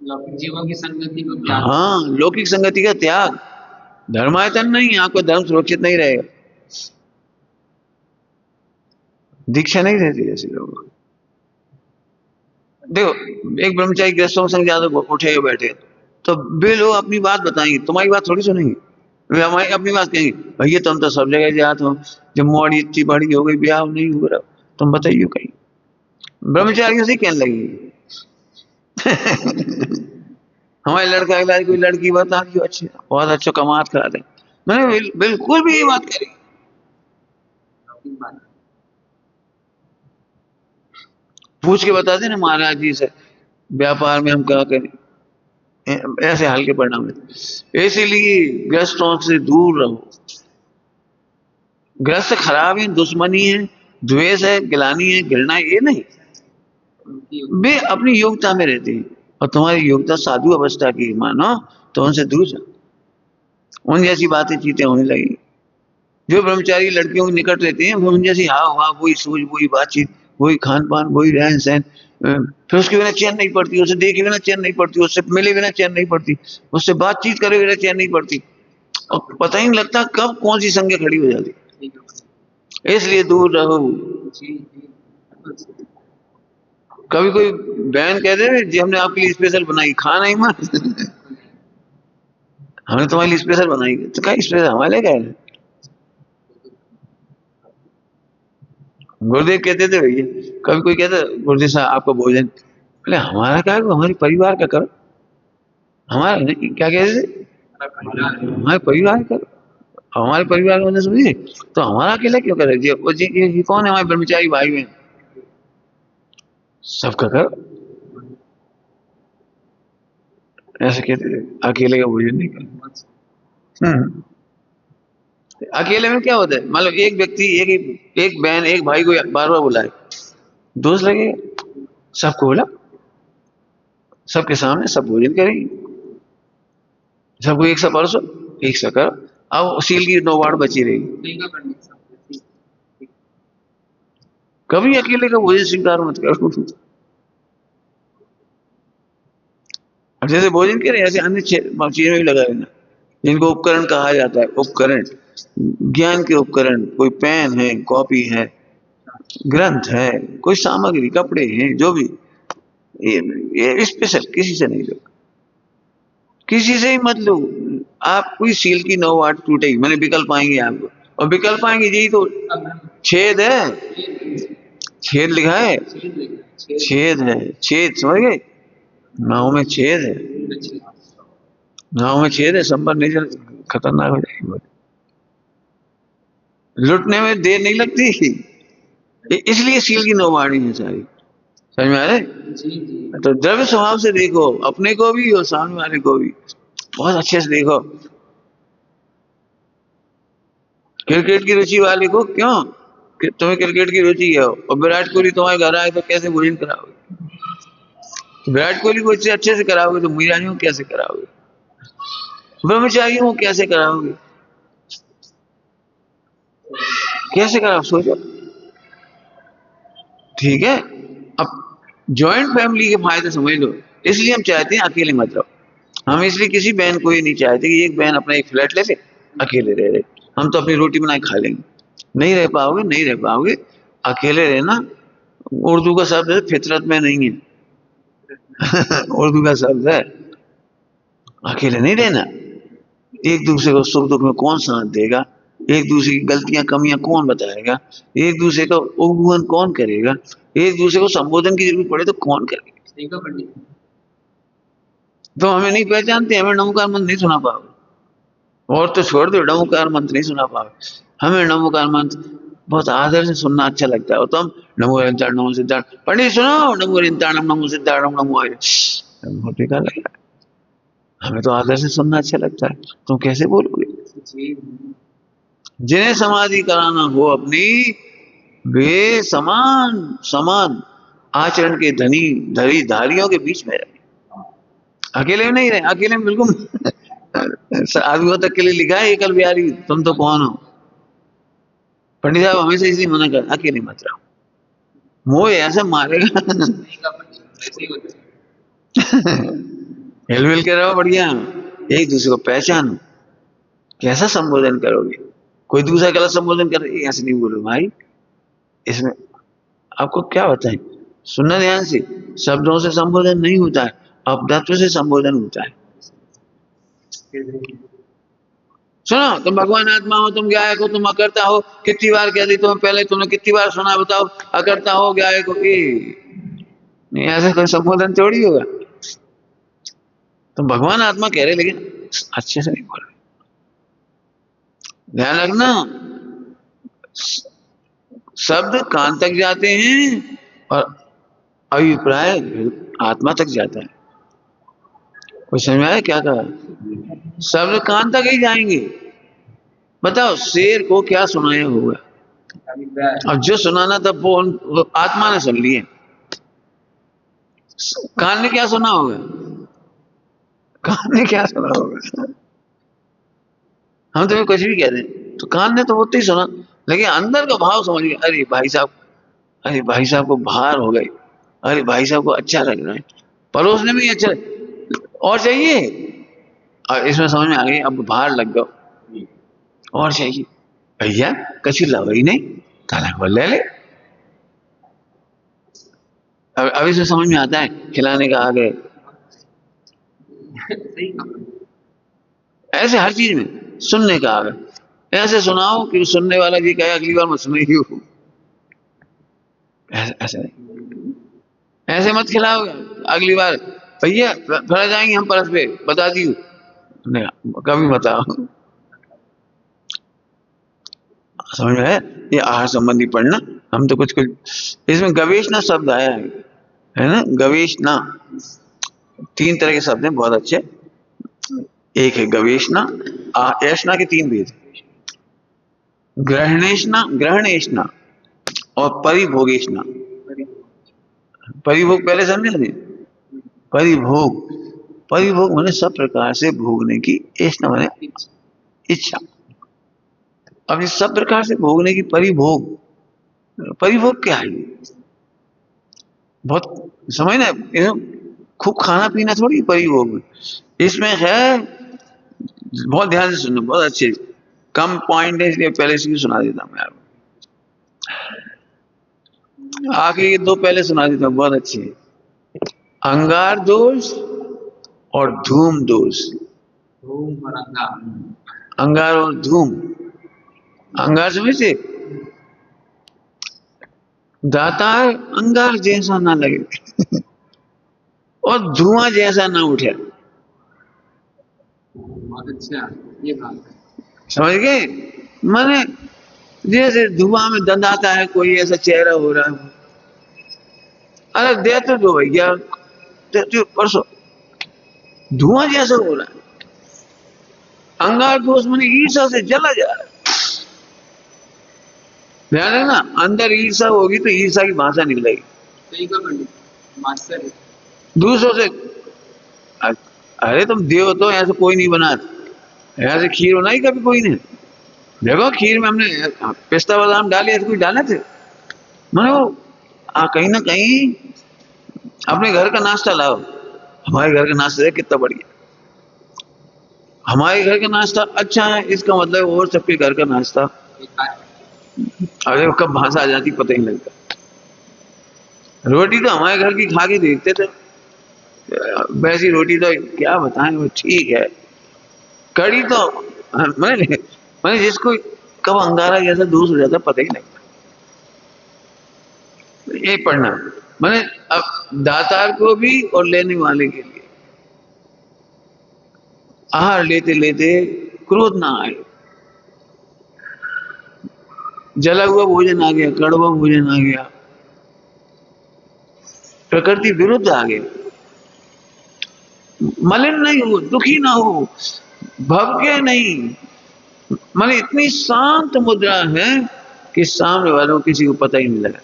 लौकिक जीवों की संगति को त्याग। हाँ, लौकिक संगति का त्याग, धर्मायतन नहीं, आपको धर्म सुरक्षित नहीं रहेगा। दीक्षा नहीं देती ऐसे लोग। देखो, एक ब्रह्मचारी गृहस्थों संग ज्यादा उठे बैठे तो वे लोग अपनी बात बताएंगे, तुम्हारी बात थोड़ी सुनेंगे। वे हमारी अपनी बात कहेंगे, भैया तुम तो सब जगह जाते हो, जब मोड़ी इतनी बड़ी हो गई, ब्याह नहीं हो रहा, तुम बताइए कहीं। ब्रह्मचारियों से कहने लगेगी हमारे लड़का इलाज कोई लड़की बता दी अच्छी, बहुत अच्छा कमात करा दे। मैंने बिल्कुल भी ये बात करी। लौकिक बात। पूछ के बता देना महाराज जी से, व्यापार में हम क्या करें, ऐसे हाल के परिणाम है। इसीलिए ग्रस्तों से दूर रहो। ग्रस्त खराब है, दुश्मनी है, द्वेष है, गिलानी है, घृणा, ये नहीं। वे अपनी योग्यता में रहते हैं और तुम्हारी योग्यता साधु अवस्था की मानो तो उनसे दूर जाओ। उन जैसी बातें चीतें होने लगी। जो ब्रह्मचारी लड़कियों के निकट रहते हैं वो उन जैसी हाव भाव, वही सोच, वही बातचीत, वही खान पान, वही रहन सहन, फिर उसके बिना चैन नहीं पड़ती, उससे देखे बिना चैन नहीं पड़ती, उससे मिले बिना चैन नहीं पड़ती, उससे बातचीत करे बिना चैन नहीं पड़ती, और पता ही नहीं लगता कब कौन सी संज्ञा खड़ी हो जाती। इसलिए दूर रहो। कभी कोई बहन कह दे जी हमने आपके लिए स्पेशल बनाई, खा नहीं मां हमने तुम्हारे लिए स्पेशल बनाई, तो क्या स्पेशल हमारे क्या है। गुरुदेव कहते थे भैया, कभी कोई कहता गुरुदेव साहब आपका भोजन, बोले हमारा क्या है, हमारे परिवार का करो। हमारा नहीं, क्या कहते थे, हमारे परिवार का, हमारे परिवार में समझिए, तो हमारा अकेला क्यों करे जी, वो जी ये कौन है, हमारे ब्रह्मचारी भाई बहन, सबका करो। ऐसे कहते थे, अकेले का भोजन नहीं करो। अकेले में क्या होता है, मान लो एक व्यक्ति एक बहन एक भाई को बार बार बुलाए, दोस्त लगे, सबको बोला, सबके सामने सब भोजन करेंगे, सबको एक सा परसो, एक सा करो। अब सील की नौवाड़ बची रहेगी। कभी अकेले का भोजन स्वीकार मत करो। जैसे भोजन करें ऐसे अन्य चीजों में भी लगा रहना, जिनको उपकरण कहा जाता है। उपकरण, ज्ञान के उपकरण, कोई पेन है, कॉपी है, ग्रंथ है, कोई सामग्री, कपड़े हैं, जो भी, ये स्पेशल किसी से नहीं लो, किसी से ही मत लो। आप कोई सील की नौ वाट टूटेगी, मैंने विकल्प आएंगे आपको, और विकल्प आएंगे यही तो छेद है, छेद लिखा है, छेद है, छेद समझ गए, नाव में छेद है, नाव में छेद है, संपर्क नहीं चल, खतरनाक हो जाएगी, लुटने में देर नहीं लगती, इसलिए सील की नौवाणी है सारी। समझ में आ रहे? तो द्रव्य स्वभाव से देखो, अपने को भी और सामने वाले को भी बहुत अच्छे से देखो। क्रिकेट की रुचि वाले को, क्यों तुम्हें क्रिकेट की रुचि है और विराट कोहली तुम्हारे घर आए तो कैसे भोजन कराओगे, विराट कोहली को इतने अच्छे से कराओगे तो मीरानियों कैसे कराओगे, ब्रह्मचारियों को कैसे कराओगे, कैसे कराओ, सोचो। ठीक है, अब जॉइंट फैमिली के फायदे समझ लो, इसलिए हम चाहते हैं अकेले मत रहो। हम इसलिए किसी बहन को ये नहीं चाहते कि एक बहन अपना एक फ्लैट ले ले अकेले रह रहे, हम तो अपनी रोटी बनाए खा लेंगे, नहीं रह पाओगे, नहीं रह पाओगे। अकेले रहना उर्दू का शब्द है, फितरत में नहीं है उर्दू का शब्द है, अकेले नहीं रहना। एक दूसरे को सुख दुख में कौन साथ देगा, एक दूसरे की गलतियां कमियां कौन बताएगा, एक दूसरे का उपवन कौन करेगा, एक दूसरे को संबोधन की जरूरत पड़े तो कौन करेगा। सही कहा पंडित। तो हमें नहीं पहचानते, हमें नमोकार मंत्र नहीं सुना पाओगे, और तो छोड़ दो, नमोकार मंत्र नहीं सुना पाओगे। हमें नमोकार मंत्र बहुत आदर से सुनना अच्छा लगता है, और तो हम नमो रिंताण नमो सिद्धाण पंडित सुनो, नमो रिंताणम नमो सिद्धाणम नमो हरे, बहुत बेकार लगता है। हमें तो आदर से सुनना अच्छा लगता है, तुम कैसे बोलोगे। जी जिन्हें समाधि कराना हो अपनी, वे समान समान आचरण के धनी धरी धारियों के बीच में रहे, अकेले में नहीं रहे। अकेले में बिल्कुल आदमियों तक के लिए लिखा है एकल बिहारी तुम तो कौन हो। पंडित साहब हमेशा इसलिए मना कर, अकेले मत रहो, मोह ऐसे मारेगा। सही कहा पंडित, ऐसे ही होता है। हिल मिल के रहो बढ़िया, एक दूसरे को पहचानो। कैसा संबोधन करोगे, कोई दूसरा गलत संबोधन कर रहे ऐसे नहीं बोलो भाई, इसमें आपको क्या बताएं, सुनना ध्यान से। शब्दों से संबोधन नहीं होता है, अपदत्व से संबोधन होता है। सुनो, तुम भगवान आत्मा हो, तुम गायक हो, तुम अकर्ता हो, कितनी बार कह दी तुम्हें पहले, तुमने कितनी बार सुना बताओ, अकर्ता हो गायक हो। नहीं, ऐसा कोई संबोधन थोड़ी होगा। तुम भगवान आत्मा कह रहे लेकिन अच्छे से नहीं बोल रहे। ध्यान रखना, शब्द कान तक जाते हैं और अभिप्राय आत्मा तक जाता है। कोई समझ में आया क्या कहा, शब्द कान तक ही जाएंगे। बताओ शेर को क्या सुनाया होगा, अब जो सुनाना था वो आत्मा ने सुन लिए, कान ने क्या सुना होगा, कान ने क्या सुना होगा। हम तुम्हें कुछ भी कह दें तो कान ने तो वो ही सुना, लेकिन अंदर का भाव समझ गए, अरे भाई साहब, अरे भाई साहब को भार हो गई, अरे भाई साहब को अच्छा लग रहा है, पड़ोस ने भी अच्छा, और चाहिए, और इसमें समझ में आ गई अब भार लग गया, और चाहिए भैया कछु लग ही नहीं, ताला खोल ले। अब इसमें समझ में आता है खिलाने का आ गए। सही कहा। ऐसे हर चीज में सुनने का आ गए, ऐसे सुनाओ कि सुनने वाला ये कहे अगली बार मैं सुन ही हूं। ऐसे नहीं, ऐसे मत खिलाओ अगली बार, भैया फिर जाएंगे हम परस पे, बता दी कभी बताओ। समझ में है, ये आहार संबंधी पढ़ना, हम तो कुछ इसमें गवेषणा शब्द आया है ना, गवेषणा, 3 तरह के शब्द हैं बहुत अच्छे। एक है गवेषणा, ऐषणा के 3 भेद, ग्रहणेषणा, ग्रहणेषणा और परिभोगेषणा। परिभोग पहले समझे थे, परिभोग, परिभोग माने सब प्रकार से भोगने की, ऐषणा माने इच्छा। अब इस सब प्रकार से भोगने की परिभोग, परिभोग क्या है, बहुत समझना, खूब खाना पीना थोड़ी परिभोग, इसमें है, बहुत ध्यान से सुनना, बहुत अच्छे, कम पॉइंट है इसलिए पहले से सुना देता हूं आपको, आखिरी के 2 पहले सुना देता हूं, बहुत अच्छे। अंगार दोष और धूम दोष। धूम और अंगार, अंगार और धूम, अंगार समझे, दातार अंगार जैसा ना लगे और धुआं जैसा ना उठे। बहुत अच्छा, ये बात है। समझ गए, माने जैसे धुआं में दंदाता है कोई, ऐसा चेहरा हो रहा है, अरे देते दो भैया, देते परसों, धुआं जैसा हो रहा है। अंगार दोष माने ईर्षा से जला जा रहा है। ध्यान रखना, अंदर ईर्षा होगी तो ईर्षा की भाषा निकलेगी। सही कहा पंडित, मास्टर दूसरों से, अरे तुम देव तो ऐसे कोई नहीं बना, ऐसे खीर बनाई कभी कोई ने, देखो खीर में हमने पिस्ता बादाम डाले, ऐसे कोई डाले थे, मैंने वो कहीं ना कहीं अपने घर का नाश्ता लाओ, हमारे घर का नाश्ता है कितना बढ़िया, हमारे घर का नाश्ता अच्छा है, इसका मतलब और सबके घर का नाश्ता, अरे कब भाषा आ जाती पता ही नहीं लगता। रोटी तो हमारे घर की खा के देखते थे, वैसी रोटी तो क्या बताएं, वो ठीक है, कड़ी तो मैंने मैंने जिसको कब अंगारा जैसा दूस हो जाता पता ही नहीं। ये पढ़ना मैंने अब दातार को भी और लेने वाले के लिए। आहार लेते लेते क्रोध ना आए। जला हुआ भोजन आ गया, कड़वा भोजन आ गया, प्रकृति विरुद्ध आ गया, मलिन नहीं हो, दुखी ना हो, भवके नहीं। माने इतनी शांत मुद्रा है कि सामने वालों को किसी को पता ही नहीं लगा।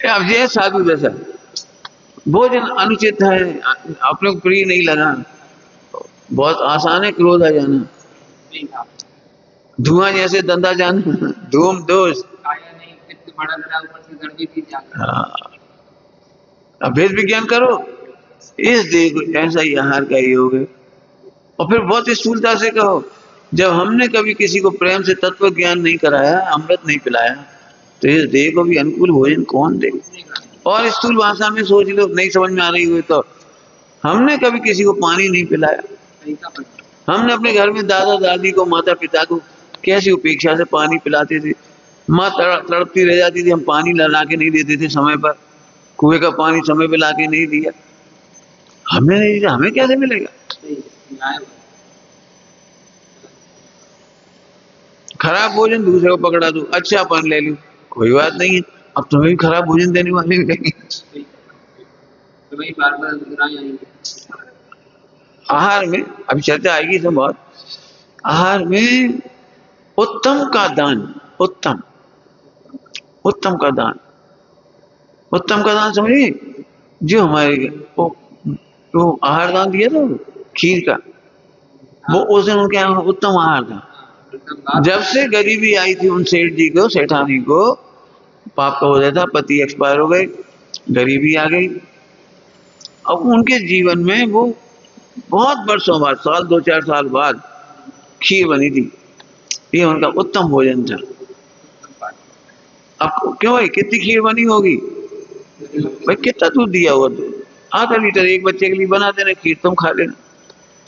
अब ये साधु जैसा भोजन अनुचित है, अपने को प्रिय नहीं लगा, बहुत आसान है क्रोध आ जाना, धुआं जैसे धंधा जाना, धूम दोष। हाँ, अब भेद विज्ञान करो, इस देह को ऐसा ही आहार का योग है। और फिर बहुत स्थूलता से कहो, जब हमने कभी किसी को प्रेम से तत्व ज्ञान नहीं कराया, अमृत नहीं पिलाया, तो इस देह को भी अनुकूल भोजन कौन दे। और स्थूल भाषा में सोच लो, नहीं समझ में आ रही हुई तो हमने कभी किसी को पानी नहीं पिलाया। हमने अपने घर में दादा दादी को, माता पिता को कैसी उपेक्षा से पानी पिलाते थे। माँ तड़पती रह जाती थी, हम पानी ला के नहीं देते थे समय पर, कुएं का पानी समय पे ला के नहीं दिया, हमने नहीं दिया, हमें कैसे मिलेगा। खराब भोजन दूसरे को पकड़ा दो, अच्छा पान ले लो, कोई बात नहीं है, अब तुम्हें भी खराब भोजन देने वाले मिलेंगे। आहार में अभी चर्चा आएगी सब बहुत। आहार में उत्तम का दान, उत्तम उत्तम का दान, उत्तम का दान समझिए, जो हमारे वो आहार दान दिया था खीर का, वो उस दिन उनके यहाँ उत्तम आहार था। जब से गरीबी आई थी उन सेठ जी को, सेठानी को पाप का हो था, पति एक्सपायर हो गए, गरीबी आ गई। अब उनके जीवन में वो बहुत वर्षों बाद, साल 2-4 साल बाद खीर बनी थी, ये उनका उत्तम भोजन था। अब क्यों भाई, कितनी खीर बनी होगी भाई, कितना दूध दिया हुआ, दूध आधा लीटर एक बच्चे के लिए बना देना, खीर तुम खा लेना,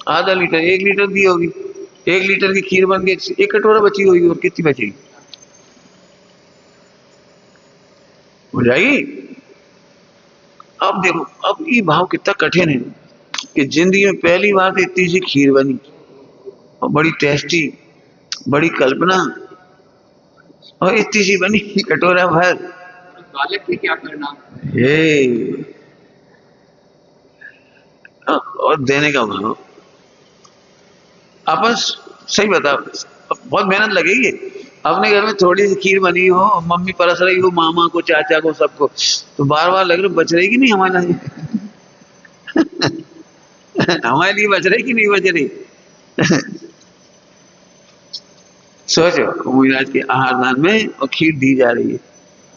आधा लीटर 1 लीटर दी होगी, 1 लीटर की खीर बन के 1 कटोरा बची होगी, और कितनी बचेगी, हो जाएगी। अब देखो, अब ये भाव कितना कठिन है कि जिंदगी में पहली बार इतनी सी खीर बनी, और बड़ी टेस्टी, बड़ी कल्पना, और इतनी सी बनी कटोरा भर, बालक की क्या करना ये और देने का भाव। अपन सही बताओ, बहुत मेहनत लगेगी। अपने घर में थोड़ी सी खीर बनी हो, मम्मी परस रही हो, मामा को, चाचा को, सबको, तो बार बार लग रहा बच रही कि नहीं हमारे लिए हमारे लिए बच रही कि नहीं बच रही सोचो, मुराज के आहार दान में और खीर दी जा रही है,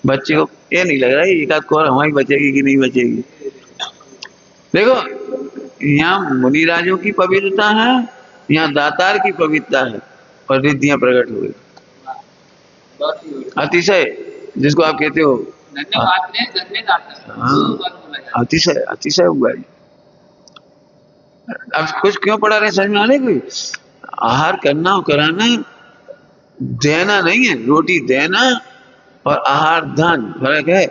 बच्चे को ये नहीं लग रहा है एक आध कौर हमारी बचेगी कि नहीं बचेगी। देखो, यहाँ मुनिराजों की पवित्रता है, यहाँ दातार की पवित्रता है, और रिद्धियां प्रकट हो गई। अतिशय जिसको आप कहते हो, अतिशय अतिशय हुआ है। अब कुछ क्यों पढ़ा रहे समझ में आने कोई, आहार करना और कराना देना नहीं है, रोटी देना और आहार दान फर्क है।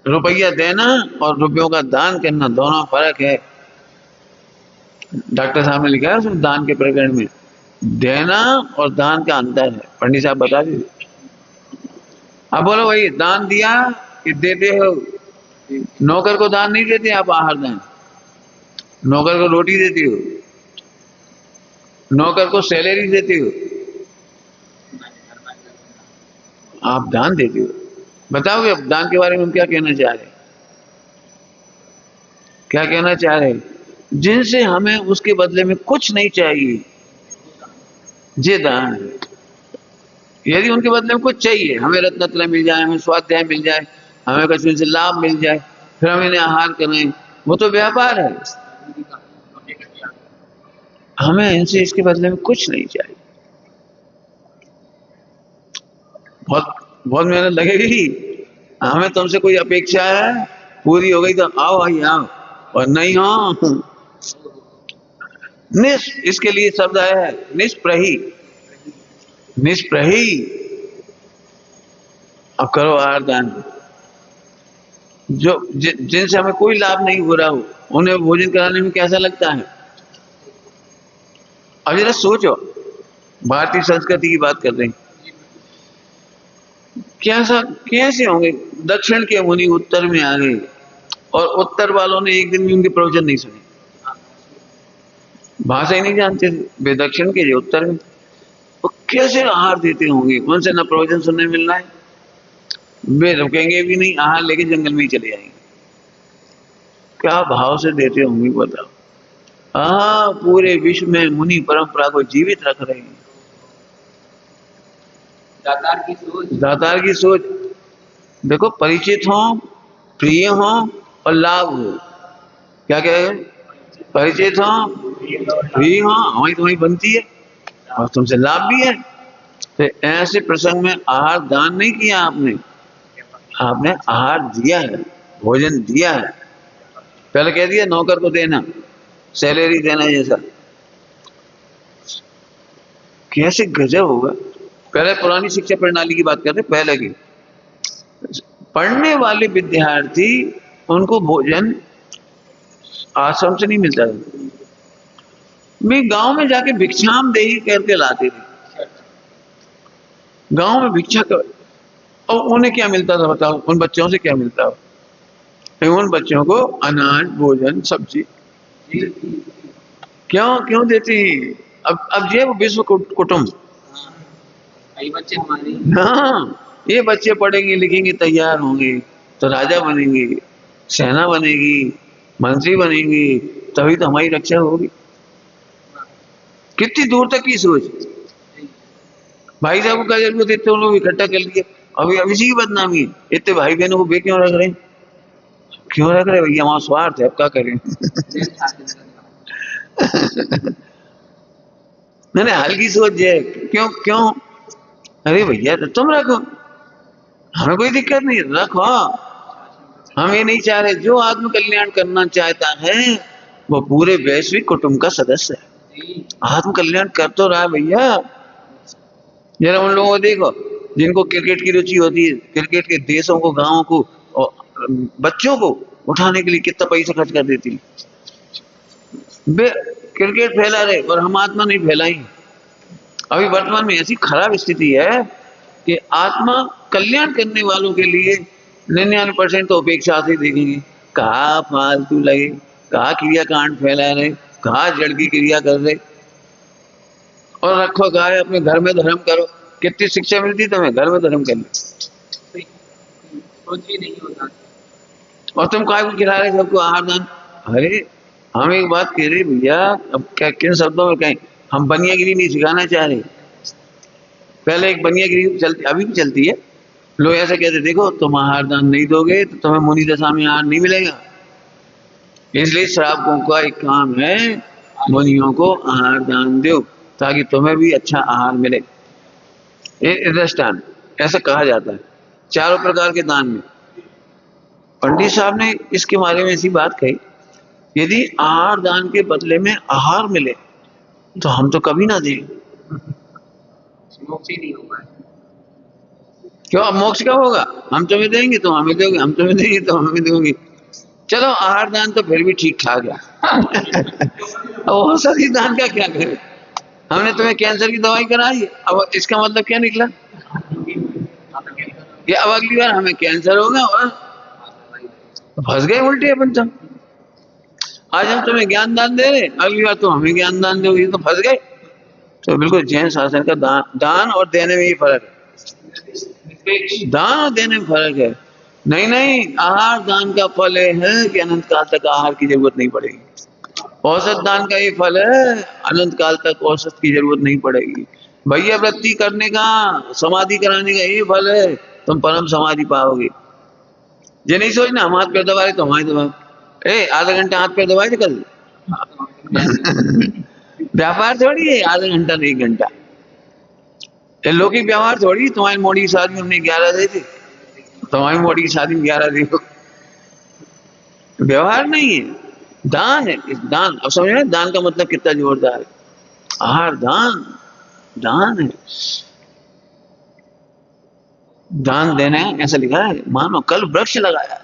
रुपया देना और रुपयों का दान करना दोनों फर्क है। डॉक्टर साहब ने लिखा है उसमें दान के प्रकरण में, देना और दान का अंतर है। पंडित साहब बता दीजिए। अब बोलो भाई, दान दिया कि देते हो? नौकर को दान नहीं देते आप, आहार दान। नौकर को रोटी देती हो, नौकर को सैलरी देती हो, आप दान देते हो। बताओगे अब दान के बारे में हम क्या कहना चाह रहे, क्या कहना चाह रहे? जिनसे हमें उसके बदले में कुछ नहीं चाहिए, ये दान है। यदि उनके बदले में कुछ चाहिए, हमें रत्नत्रय मिल जाए, हमें स्वाध्याय मिल जाए, हमें कुछ उनसे लाभ मिल जाए, फिर हम इन्हें आहार करें, वो तो व्यापार है। हमें इनसे इसके बदले में कुछ नहीं चाहिए। बहुत बहुत मेहनत लगेगी, हमें तुमसे कोई अपेक्षा है, पूरी हो गई तो आओ भाई आओ, और नहीं हो। इसके लिए शब्द है निष्प्रही। निष्प्रही। अब करो आहार दान। जिनसे हमें कोई लाभ नहीं हो रहा हो उन्हें भोजन कराने में कैसा लगता है? अब जरा सोचो, भारतीय संस्कृति की बात कर रहे हैं, कैसा कैसे होंगे? दक्षिण के मुनि उत्तर में आ गए और उत्तर वालों ने एक दिन भी उनके प्रवचन नहीं सुने, भाषा ही नहीं जानते थे। वे दक्षिण के जो उत्तर में, वो कैसे आहार देते होंगे? उनसे न प्रवचन सुनने मिलना है, वे रुकेंगे भी नहीं, आहार लेके जंगल में ही चले जाएंगे। क्या भाव से देते होंगे बताओ। हाँ, पूरे विश्व में मुनि परंपरा को जीवित रख रहे हैं। दातार की सोच। दातार की सोच। देखो, परिचित हो, प्रिय हो और लाभ हो। क्या कहे? परिचित हो, प्रिय हो, हमारी तुम्हारी बनती है और तुमसे लाभ भी है। तो ऐसे प्रसंग में आहार दान नहीं किया आपने, आपने आहार दिया है, भोजन दिया है। पहले कह दिया नौकर को देना, सैलरी देना, जैसा कैसे गजब होगा। पहले पुरानी शिक्षा प्रणाली की बात करते, पहले की पढ़ने वाले विद्यार्थी, उनको भोजन आश्रम से नहीं मिलता था, मैं गांव में जाके भिक्षाम देही करके लाते थे। गांव में भिक्षा कर, और उन्हें क्या मिलता था बताओ? उन बच्चों से क्या मिलता हो? उन बच्चों को अनाज, भोजन, सब्जी क्यों क्यों देते हैं? अब ये विश्व कुटुंब, बच्चे हमारे, हाँ, ये बच्चे पढ़ेंगे लिखेंगे तैयार होंगे तो राजा बनेंगे, सेना बनेगी, मंत्री बनेंगे, तभी तो हमारी रक्षा होगी। कितनी दूर तक की सोच। भाई साहब को क्या जरूरत है? इतने लोग इकट्ठा कर लिया, अब इसी की बदनामी है। इतने भाई बहनों को बे क्यों रख रहे हैं? क्यों रख रहे भैया? हमारा स्वार्थ है, अब क्या करें। मैंने हल्की सोच है। क्यों क्यों? अरे भैया तो तुम रखो, हमें कोई दिक्कत नहीं, रखो। हम ये नहीं चाह रहे। जो आत्म कल्याण करना चाहता है वो पूरे वैश्विक कुटुंब का सदस्य है। आत्म कल्याण कर तो रहा है भैया। जरा उन लोगों को देखो जिनको क्रिकेट की रुचि होती है, क्रिकेट के देशों को, गांवों को और बच्चों को उठाने के लिए कितना पैसा खर्च कर देती है। वे क्रिकेट फैला रहे और हम आत्मा नहीं फैलाई। अभी वर्तमान में ऐसी खराब स्थिति है कि आत्मा कल्याण करने वालों के लिए 99% तो उपेक्षा से देखेंगे। कहा फालतू लगे, कहा क्रियाकांड फैला रहे, कहा जड़ की क्रिया कर रहे, और रखो गाय अपने घर में धर्म करो। कितनी शिक्षा मिलती तुम्हें? घर में धर्म कर लो, सोच ही नहीं होता। और तुम काय को खिला रहे सबको आहार दान। अरे हम एक बात कह रहे भैया, अब क्या किन शब्दों में कहें, हम बनियागिरी नहीं सिखाना चाह रहे। पहले एक बनियागिरी चलती, अभी भी चलती है। लोग ऐसे कहते, देखो तुम आहार दान नहीं दोगे तो तुम्हें मुनि दशा में आहार नहीं मिलेगा। इसलिए श्रावकों का एक काम है, मुनियों को आहार दान दो ताकि तुम्हें भी अच्छा आहार मिले। ये दृष्टांत ऐसा कहा जाता है। चारों प्रकार के दान में पंडित साहब ने इसके बारे में ऐसी बात कही, यदि आहार दान के बदले में आहार मिले तो हम तो कभी ना दें। मोक्ष ही नहीं होगा। क्यों? अब मोक्ष कब होगा? हम तुम्हें देंगे तो हमें दोगे, हम तुम्हें देंगे तो हमें दोगे। चलो आहार दान तो फिर भी ठीक ठाक है। अब औषधि दान का क्या करें? हमने तुम्हें कैंसर की दवाई कराई है, अब इसका मतलब क्या निकला? कि अब अगली बार हमें कैंसर होगा और फंस गए उल्टे अपन। तो आज हम तुम्हें ज्ञान दान दे रहे, अगली बार तुम हमें ज्ञान दान दोगे, तो फंस गए। तो बिल्कुल जैन शासन का दान और देने में ही फर्क है। दान और देने में फर्क है। नहीं नहीं, आहार दान का फल है कि अनंत काल तक आहार की जरूरत नहीं पड़ेगी। औसत दान का ये फल है, अनंत काल तक औसत की जरूरत नहीं पड़ेगी। भैया वृत्ति करने का, समाधि कराने का ये फल है, तुम परम समाधि पाओगे। ये नहीं सोचना हम हाथ पैर दबा रहे तो हमारे दबा, आधा घंटा हाथ पैर दबाए थे कल। व्यापार थोड़ी है आधा घंटा नहीं, 1 घंटा। लौकिक व्यवहार थोड़ी। तुम्हारी मोड़ी की शादी में हमने 11 दे थे, तुम्हारी मोड़ी की शादी में 11 देखो। व्यवहार नहीं है। दान है, दान। अब समझ रहे हैं दान का मतलब कितना जोरदार है। आहार दान, दान है, दान देना है। ऐसा लिखा है, मानो कल वृक्ष लगाया।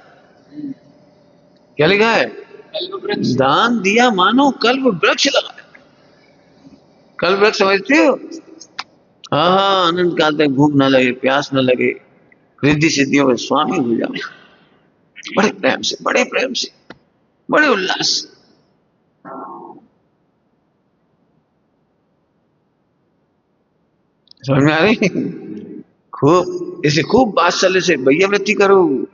क्या लिखा है? दान दिया मानो कल्प वृक्ष लगाया। कल्प वृक्ष समझते हो? हाँ हाँ, अनंत काल तक भूख न लगे, प्यास न लगे, रिद्धि सिद्धियों के स्वामी हो जाओ। बड़े प्रेम से, बड़े प्रेम से, बड़े उल्लास से। समझ में आ रही? खूब इसे खूब वात्सल्य से भैया वृत्ति करो।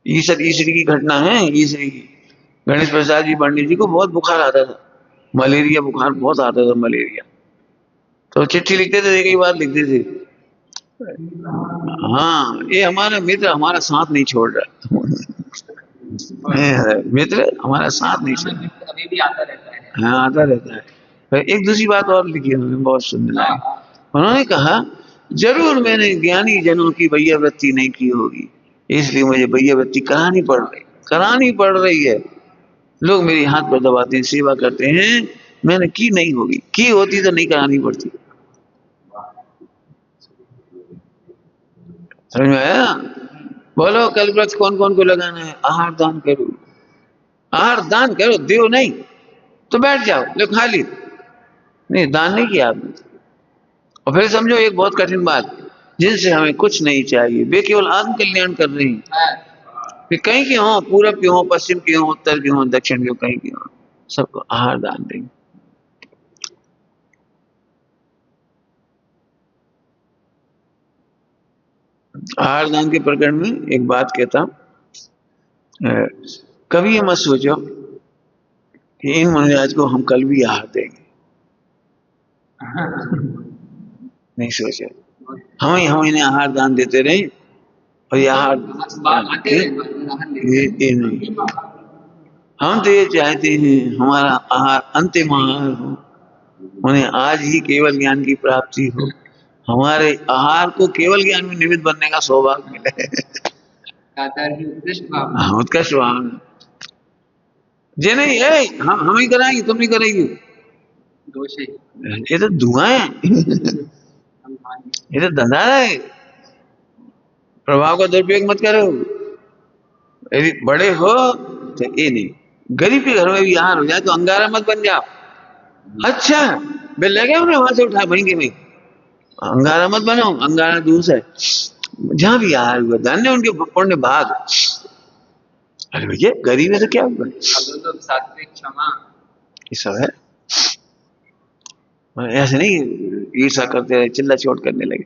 ईसर ईसरी की घटना है, ईसरी की। गणेश प्रसाद जी पंडित जी को बहुत बुखार आता था, मलेरिया बुखार बहुत आता था, मलेरिया। तो चिट्ठी लिखते थे, एक ही बात लिखते थे, हाँ ये हमारा मित्र हमारा साथ नहीं छोड़ रहा। मित्र हमारा साथ नहीं छोड़ रहा, अभी भी आता रहता है। हाँ आता रहता है। फिर एक दूसरी बात और लिखी है उन्होंने, बहुत सुंदर है। उन्होंने कहा, जरूर मैंने ज्ञानी जनों की भैयावृत्ति नहीं की होगी, इसलिए मुझे भैयावृत्ति करानी पड़ रही है। लोग मेरे हाथ पर दबाते हैं, सेवा करते हैं, मैंने की नहीं होगी, की होती तो नहीं करानी पड़ती। समझ में आया? बोलो कल वृक्ष कौन कौन को लगाना है? आहार दान करो, आहार दान करो, देव नहीं तो बैठ जाओ, लो खा ली, नहीं दान नहीं किया आपने। और फिर समझो एक बहुत कठिन बात, जिनसे हमें कुछ नहीं चाहिए, वे केवल आत्म कल्याण कर रहे हैं। फिर कहीं के हों, पूरब के हों, पश्चिम के हों, उत्तर के हों, दक्षिण के हों, कहीं के हों, सबको आहार दान देंगे। आहार दान के प्रकरण में एक बात कहता हूं, कभी ये मत सोचो कि इन मुनिराज को हम कल भी आहार देंगे, नहीं सोचो। हम इन्हें आहार दान देते रहे और ये आहार ये नहीं। हम तो ये चाहते हैं हमारा आहार अंतिम आहार हो, उन्हें आज ही केवल ज्ञान की प्राप्ति हो, हमारे आहार को केवल ज्ञान में निमित्त बनने का सौभाग्य मिले। उत्कृष्ट भावना जे नहीं है, हम ही कराएंगे, तुम नहीं करेंगे, ये तो धुआं है। ये तो धंधा है। प्रभाव का दुरुपयोग मत करो। यदि बड़े हो तो ये नहीं, गरीब के घर में भी आहार हो जाए तो अंगारा मत बन जाओ। अच्छा वे लगे उन्हें वहां से उठा भाई में, अंगारा मत बनो, अंगारा दूसरा है। जहां भी आहार हुआ धन्य उनके पुण्य भाग। अरे भैया गरीब है तो क्या हुआ, सात्विक क्षमा ये सब है। ऐसे नहीं ईर्षा करते रहे, चिल्ला चोट करने लगे।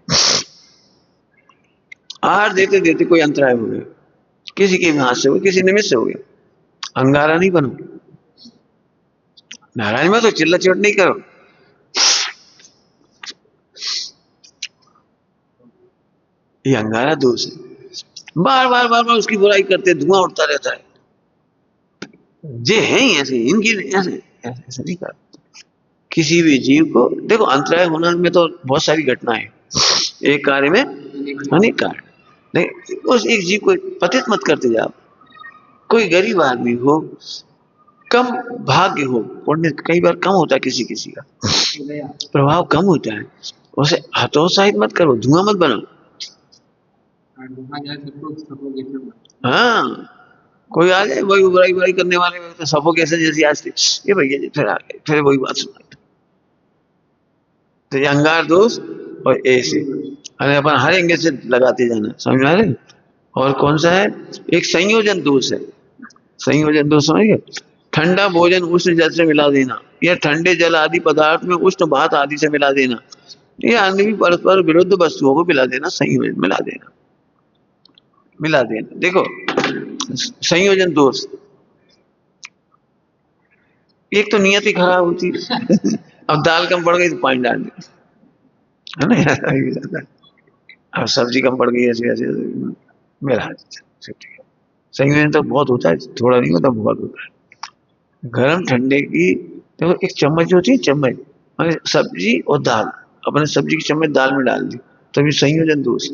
आहार देते देते कोई अंतराय हो गया, किसी के भी हाथ से हो, किसी निमित्त से हो गया, अंगारा नहीं बनो। नारायण में तो चिल्ला चोट नहीं करो। ये अंगारा दोष है, बार बार उसकी बुराई करते, धुआं उठता रहता है। जे हैं ऐसे, इनकी ऐसे ऐसे नहीं कर। किसी भी जीव को देखो, अंतराय होने में तो बहुत सारी घटनाएं, एक कार्य में अनेक कार्य। नहीं उस एक जीव को पतित मत करते जाओ। कोई गरीब आदमी हो, कम भाग्य हो, पुण्य कई बार कम होता है, किसी किसी का प्रभाव कम होता है, उसे हतोत्साहित मत करो, धुआं मत बनाओ। हाँ कोई आ जाए वही बुराई बुराई करने वाले तो सफोकेशन जैसी आज थी, ये भैया जी फिर आ गए, फिर वही बात सुना। तो ये अंगार दोष और ऐसे अरे अपन हर एंगल से लगाते जाना, समझ में आ रहे। और कौन सा है, एक संयोजन दोष है। संयोजन दोष समझिए, ठंडा भोजन उष्ण जल से मिला देना, या ठंडे जल आदि पदार्थ में उष्ण भात आदि से मिला देना, या अन्य भी परस्पर विरुद्ध वस्तुओं को मिला देना, संयोजन मिला देना। देखो संयोजन दोष, एक तो नियत ही खराब होती है। अब दाल कम पड़ गई तो पानी डाल दी, है ना। अब सब्जी कम पड़ गई ऐसे ऐसे मेरा संयोजन तो बहुत होता है, थोड़ा नहीं होता, बहुत होता है। गरम ठंडे की देखो, एक चम्मच जो होती है, चम्मच मैंने सब्जी और दाल, अपने सब्जी की चम्मच दाल में डाल दी, तभी संयोजन दोष।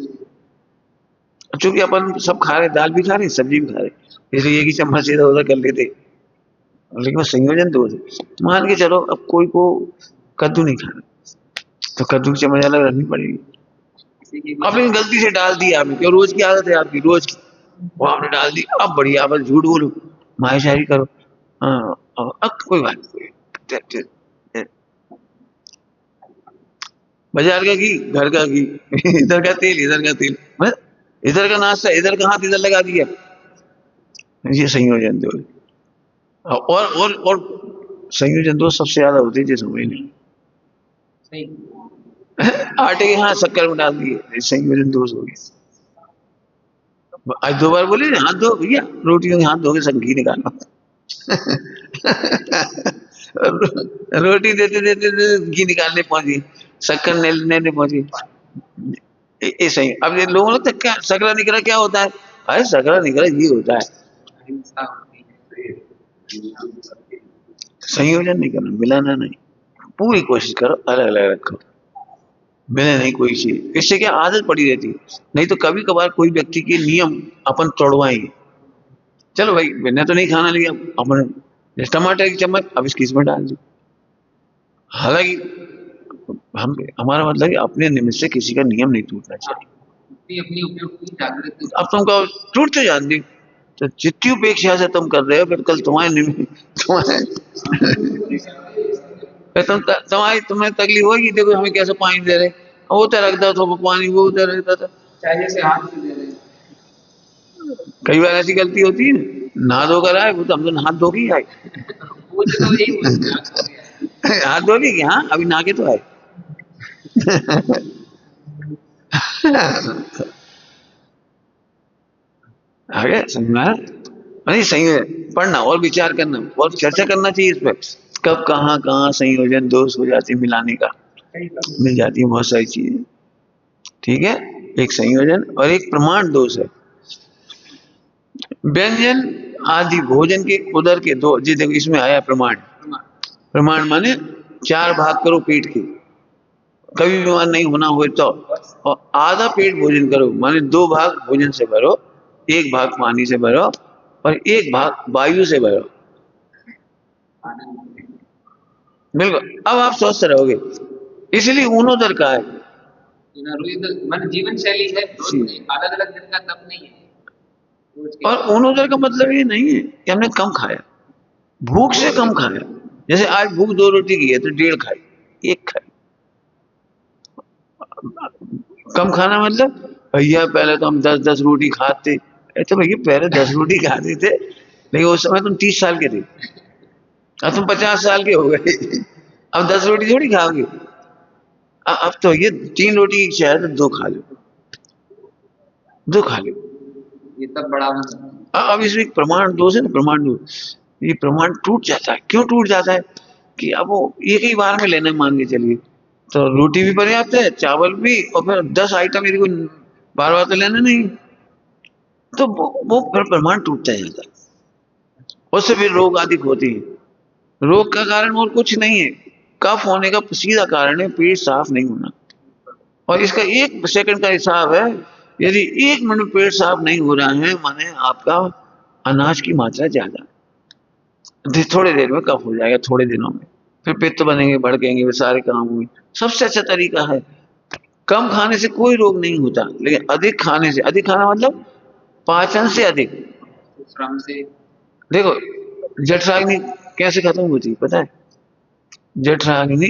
चूंकि अपन सब खा रहे, दाल भी खा रहे, सब्जी भी खा रहे, इसलिए एक ही चम्मच इधर उधर कर लेते, लेकिन वो संयोजन दोष है। मान के चलो अब कोई को कद्दू नहीं खाना, तो कद्दू की चम्मच अलग रखनी पड़ेगी। किसी की अब लेकिन गलती से डाल दी आपने, क्यों रोज की आदत है आपकी रोज की, वो आपने डाल दी, अब बढ़िया, अब झूठ बोलो, मायाशारी करो, हाँ अब कोई बात नहीं, बाजार का घी, घर का घी, इधर का तेल, इधर का तेल, बस इधर का नाश्ता, इधर का हाथ इधर लगा दिया, ये संयोजन दोष। और संयोजन दोष सबसे ज्यादा होते हैं जिस समझ नहीं, सही आटे के हाथ शक्कर में डाल दिए, ये संयोजन दोष हो गया। आज 2 बार बोले हाथ धो भैया, रोटियों के हाथ धो के सब घी निकालो। रोटी देते देते देते घी निकालने पहुंची, शक्कर लेने पहुंची, ये सही। अब ये लोगों ने क्या सकरा निकला क्या होता है, अरे सकरा निकला ये होता है, अहिंसा होती है। संयोजन नहीं करना, मिलाना नहीं, पूरी कोशिश करो अलग अलग रखो, मिले नहीं कोई चीज, इससे क्या आदत पड़ी रहती है। नहीं तो कभी कभार कोई व्यक्ति के नियम अपन तोड़वाएंगे, चलो भाई मैंने तो नहीं खाना लिया, अपन टमाटर की चम्मच अब इसकी इसमें डाल दी, हालांकि हम हमारा मतलब है अपने निमित्त से किसी का नियम नहीं टूटना चाहिए। अपनी अपनी उपयुक्त जागृत अब तुम कहो टूटते जान दी, तो जितनी उपेक्षा से तुम कर रहे हो, फिर कल तुम्हारी तुम्हें तकलीफ होगी, देखो हमें कैसे पानी दे रहे, वो तो रख दो तो पानी, वो उधर रखता था, चाहिए से हाथ से दे रहे हैं। कई बार ऐसी गलती होती है ना, नहा धोकर आए, वो तो हम तो हाथ धो के ही आए। पूछ तो यही बोलते हैं, हाथ हो गया। हाथ धो ली कि हाँ अभी नहा के तो आए। आगे समझना, नहीं सही है, पढ़ना और विचार करना और चर्चा करना चाहिए इस पर, कब कहाँ कहाँ संयोजन दोष हो जाते मिलाने का, मिल जाती है बहुत सारी चीजें, ठीक है। एक संयोजन और एक प्रमाण दोष है। व्यंजन आदि भोजन के उदर के दो, जी देखो इसमें आया प्रमाण, प्रमाण माने 4 भाग करो पेट के, कभी बीमार नहीं होना हो तो, और आधा पेट भोजन करो, माने 2 भाग भोजन से भरो, 1 भाग पानी से भरो और 1 भाग वायु से भरो, बिल्कुल। अब आप स्वस्थ रहोगे, इसलिए ऊनोदर का है, मन जीवन शैली है, अलग अलग दिन का तब नहीं है। और ऊनोदर का मतलब ये नहीं है कि हमने कम खाया, भूख से कम खाया, जैसे आज भूख 2 रोटी की है तो 1.5 खाई, 1 खाई, कम खाना मतलब भैया पहले तो हम 10-10 रोटी खाते, तो भैया पहले 10 रोटी खाते थे, लेकिन उस समय तुम 30 साल के थे, अब तुम 50 साल के हो गए, अब 10 रोटी थोड़ी खाओगे, अब तो ये 3 रोटी की चाहे तो 2 खा लो, 2 खा लो, ये तब बड़ा अब इसमें प्रमाण दोष है ना, प्रमाण दोष, ये प्रमाण टूट जाता है। क्यों टूट जाता है कि अब वो एक ही बार में लेना मान के चलिए, तो रोटी भी पर्याप्त है, चावल भी, और फिर 10 आइटम मेरे को बार बार तो लेना नहीं, तो वो फिर प्रमाण टूटता जाता है, उससे फिर रोग आदि होती है। रोग का कारण और कुछ नहीं है, कफ होने का सीधा कारण है पेट साफ नहीं होना, और इसका 1 सेकंड का हिसाब है, यदि 1 मिनट पेट साफ नहीं हो रहा है माने आपका अनाज की मात्रा ज्यादा, थोड़ी देर में कफ हो जाएगा, थोड़े दिनों में फिर पित्त बनेंगे, भड़केंगे, सारे काम होंगे। सबसे अच्छा तरीका है कम खाने से कोई रोग नहीं होता, लेकिन अधिक खाने से, अधिक खाना मतलब पाचन से अधिक, श्रम से। देखो जठराग्नि कैसे खत्म होती है पता है, जठराग्नि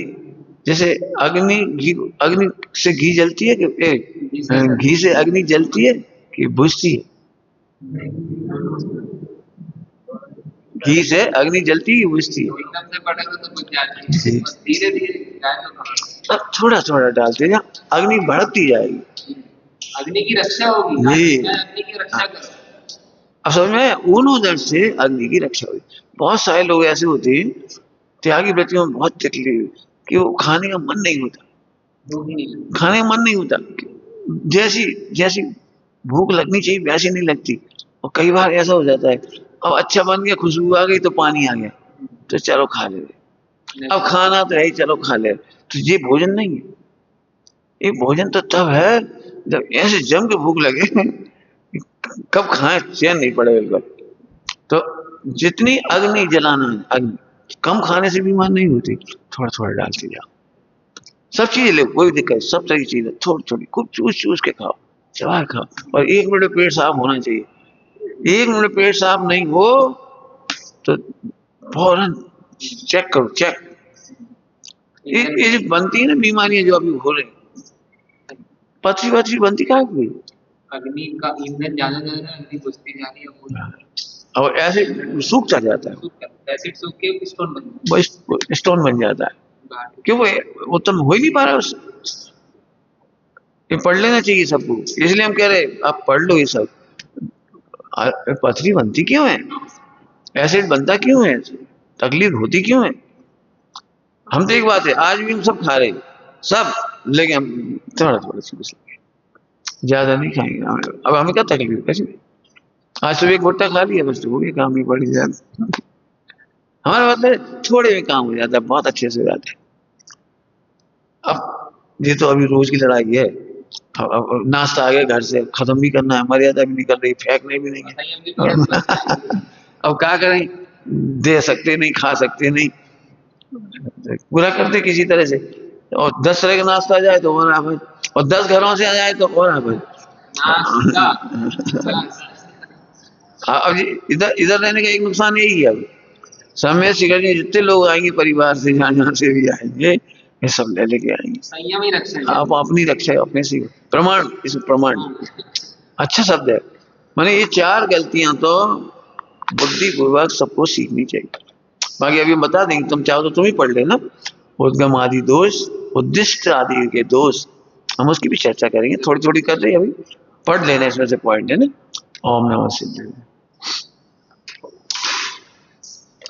जैसे अग्नि घी, अग्नि से घी जलती है कि घी से अग्नि जलती है कि बुझती है, घी से अग्नि जलती है बुझती है, एकदम से बढ़ेगा तो कुछ जाएगा, बस धीरे धीरे जाएगा, अब थोड़ा थोड़ा डालते जा, अग्नि भड़कती जाएगी, अग्नि की रक्षा होगी, अग्नि की रक्षा करो। अब समझ में, ऊनोदर से अग्नि की रक्षा हुई। बहुत सारे लोग ऐसे होते हैं त्यागी व्रतियों में बहुत तकलीफ कि वो खाने का मन नहीं होता, खाने का मन नहीं होता, जैसी जैसी भूख लगनी चाहिए वैसी नहीं लगती, और कई बार ऐसा हो जाता है अब अच्छा बन गया, खुशबू आ गई तो पानी आ गया, तो चलो खा ले, अब खाना तो है ही चलो खा ले, तो ये भोजन नहीं है, ये भोजन तो तब है जब ऐसे जम के भूख लगे, कब खाएं चैन नहीं पड़े बिल्कुल। तो जितनी अग्नि जलाना है, अग्नि कम खाने से बीमार नहीं होती, थोड़ा थोड़ा डालते जाओ। सब चीजें ले, कोई दिक्कत नहीं, सब सारी चीजें थोड़ी थोड़ी खूब चूस चूस के खाओ, चबा खाओ। और 1 मिनट में पेट साफ होना चाहिए। 1 मिनट में पेट साफ नहीं हो तो फौरन चेक करो, चेक। ये जो बनती है ना बीमारियां जो अभी हो रही, पथरी वथरी बनती कहाँ हुई? अग्नि का ईंधन ज्यादा ज्यादा अग्नि बुझती जा रही है, और ऐसे सूखता जाता है, एसिड सूख के स्टोन बन वो स्टोन बन जाता है। क्यों? वो उत्तम हो ही नहीं पा रहा उससे। ये पढ़ लेना चाहिए सबको, इसलिए हम कह रहे आप पढ़ लो ये सब। पथरी बनती क्यों है, एसिड बनता क्यों है, तकलीफ होती क्यों है? हम तो एक बात है, आज भी हम सब खा रहे सब, लेकिन हम थोड़ा थोड़ा सी, ज्यादा नहीं खाएंगे। अब हमें क्या तकलीफ कैसे? आज सुबह एक भुट्टा खा लिया बस, वो भी काम ही पड़ जाता। हमारा मतलब थोड़े में काम हो जाता है, बहुत अच्छे से हो जाता है। अब ये तो अभी रोज की लड़ाई है। अब नाश्ता आ गया घर से, खत्म भी करना है, मर्यादा भी निकल रही, फेंकने भी नहीं है। अब क्या करें, दे सकते नहीं, खा सकते नहीं, पूरा करते किसी तरह से। और 10 तरह का नाश्ता आ जाए तो और आफत, और 10 घरों से आ जाए तो और आफत। अब इधर इधर रहने का एक नुकसान यही है, अब समय सिगरने जितने लोग आएंगे परिवार से, जहाँ जहाँ से भी आएंगे, ये सब ले लेके आएंगे। संयम ही रक्षा, आप अपनी रक्षा अपने से। प्रमाण, इस प्रमाण अच्छा शब्द है। माने ये 4 गलतियां तो बुद्धिपूर्वक सबको सीखनी चाहिए। बाकी अभी बता देंगे, तुम चाहो तो तुम ही पढ़ लेना। उद्गम आदि दोष, उद्दिष्ट आदि के दोष, हम उसकी भी चर्चा करेंगे, थोड़ी थोड़ी कर रहे हैं अभी, पढ़ लेना इसमें से पॉइंट है ना। ओम नमः शिवाय।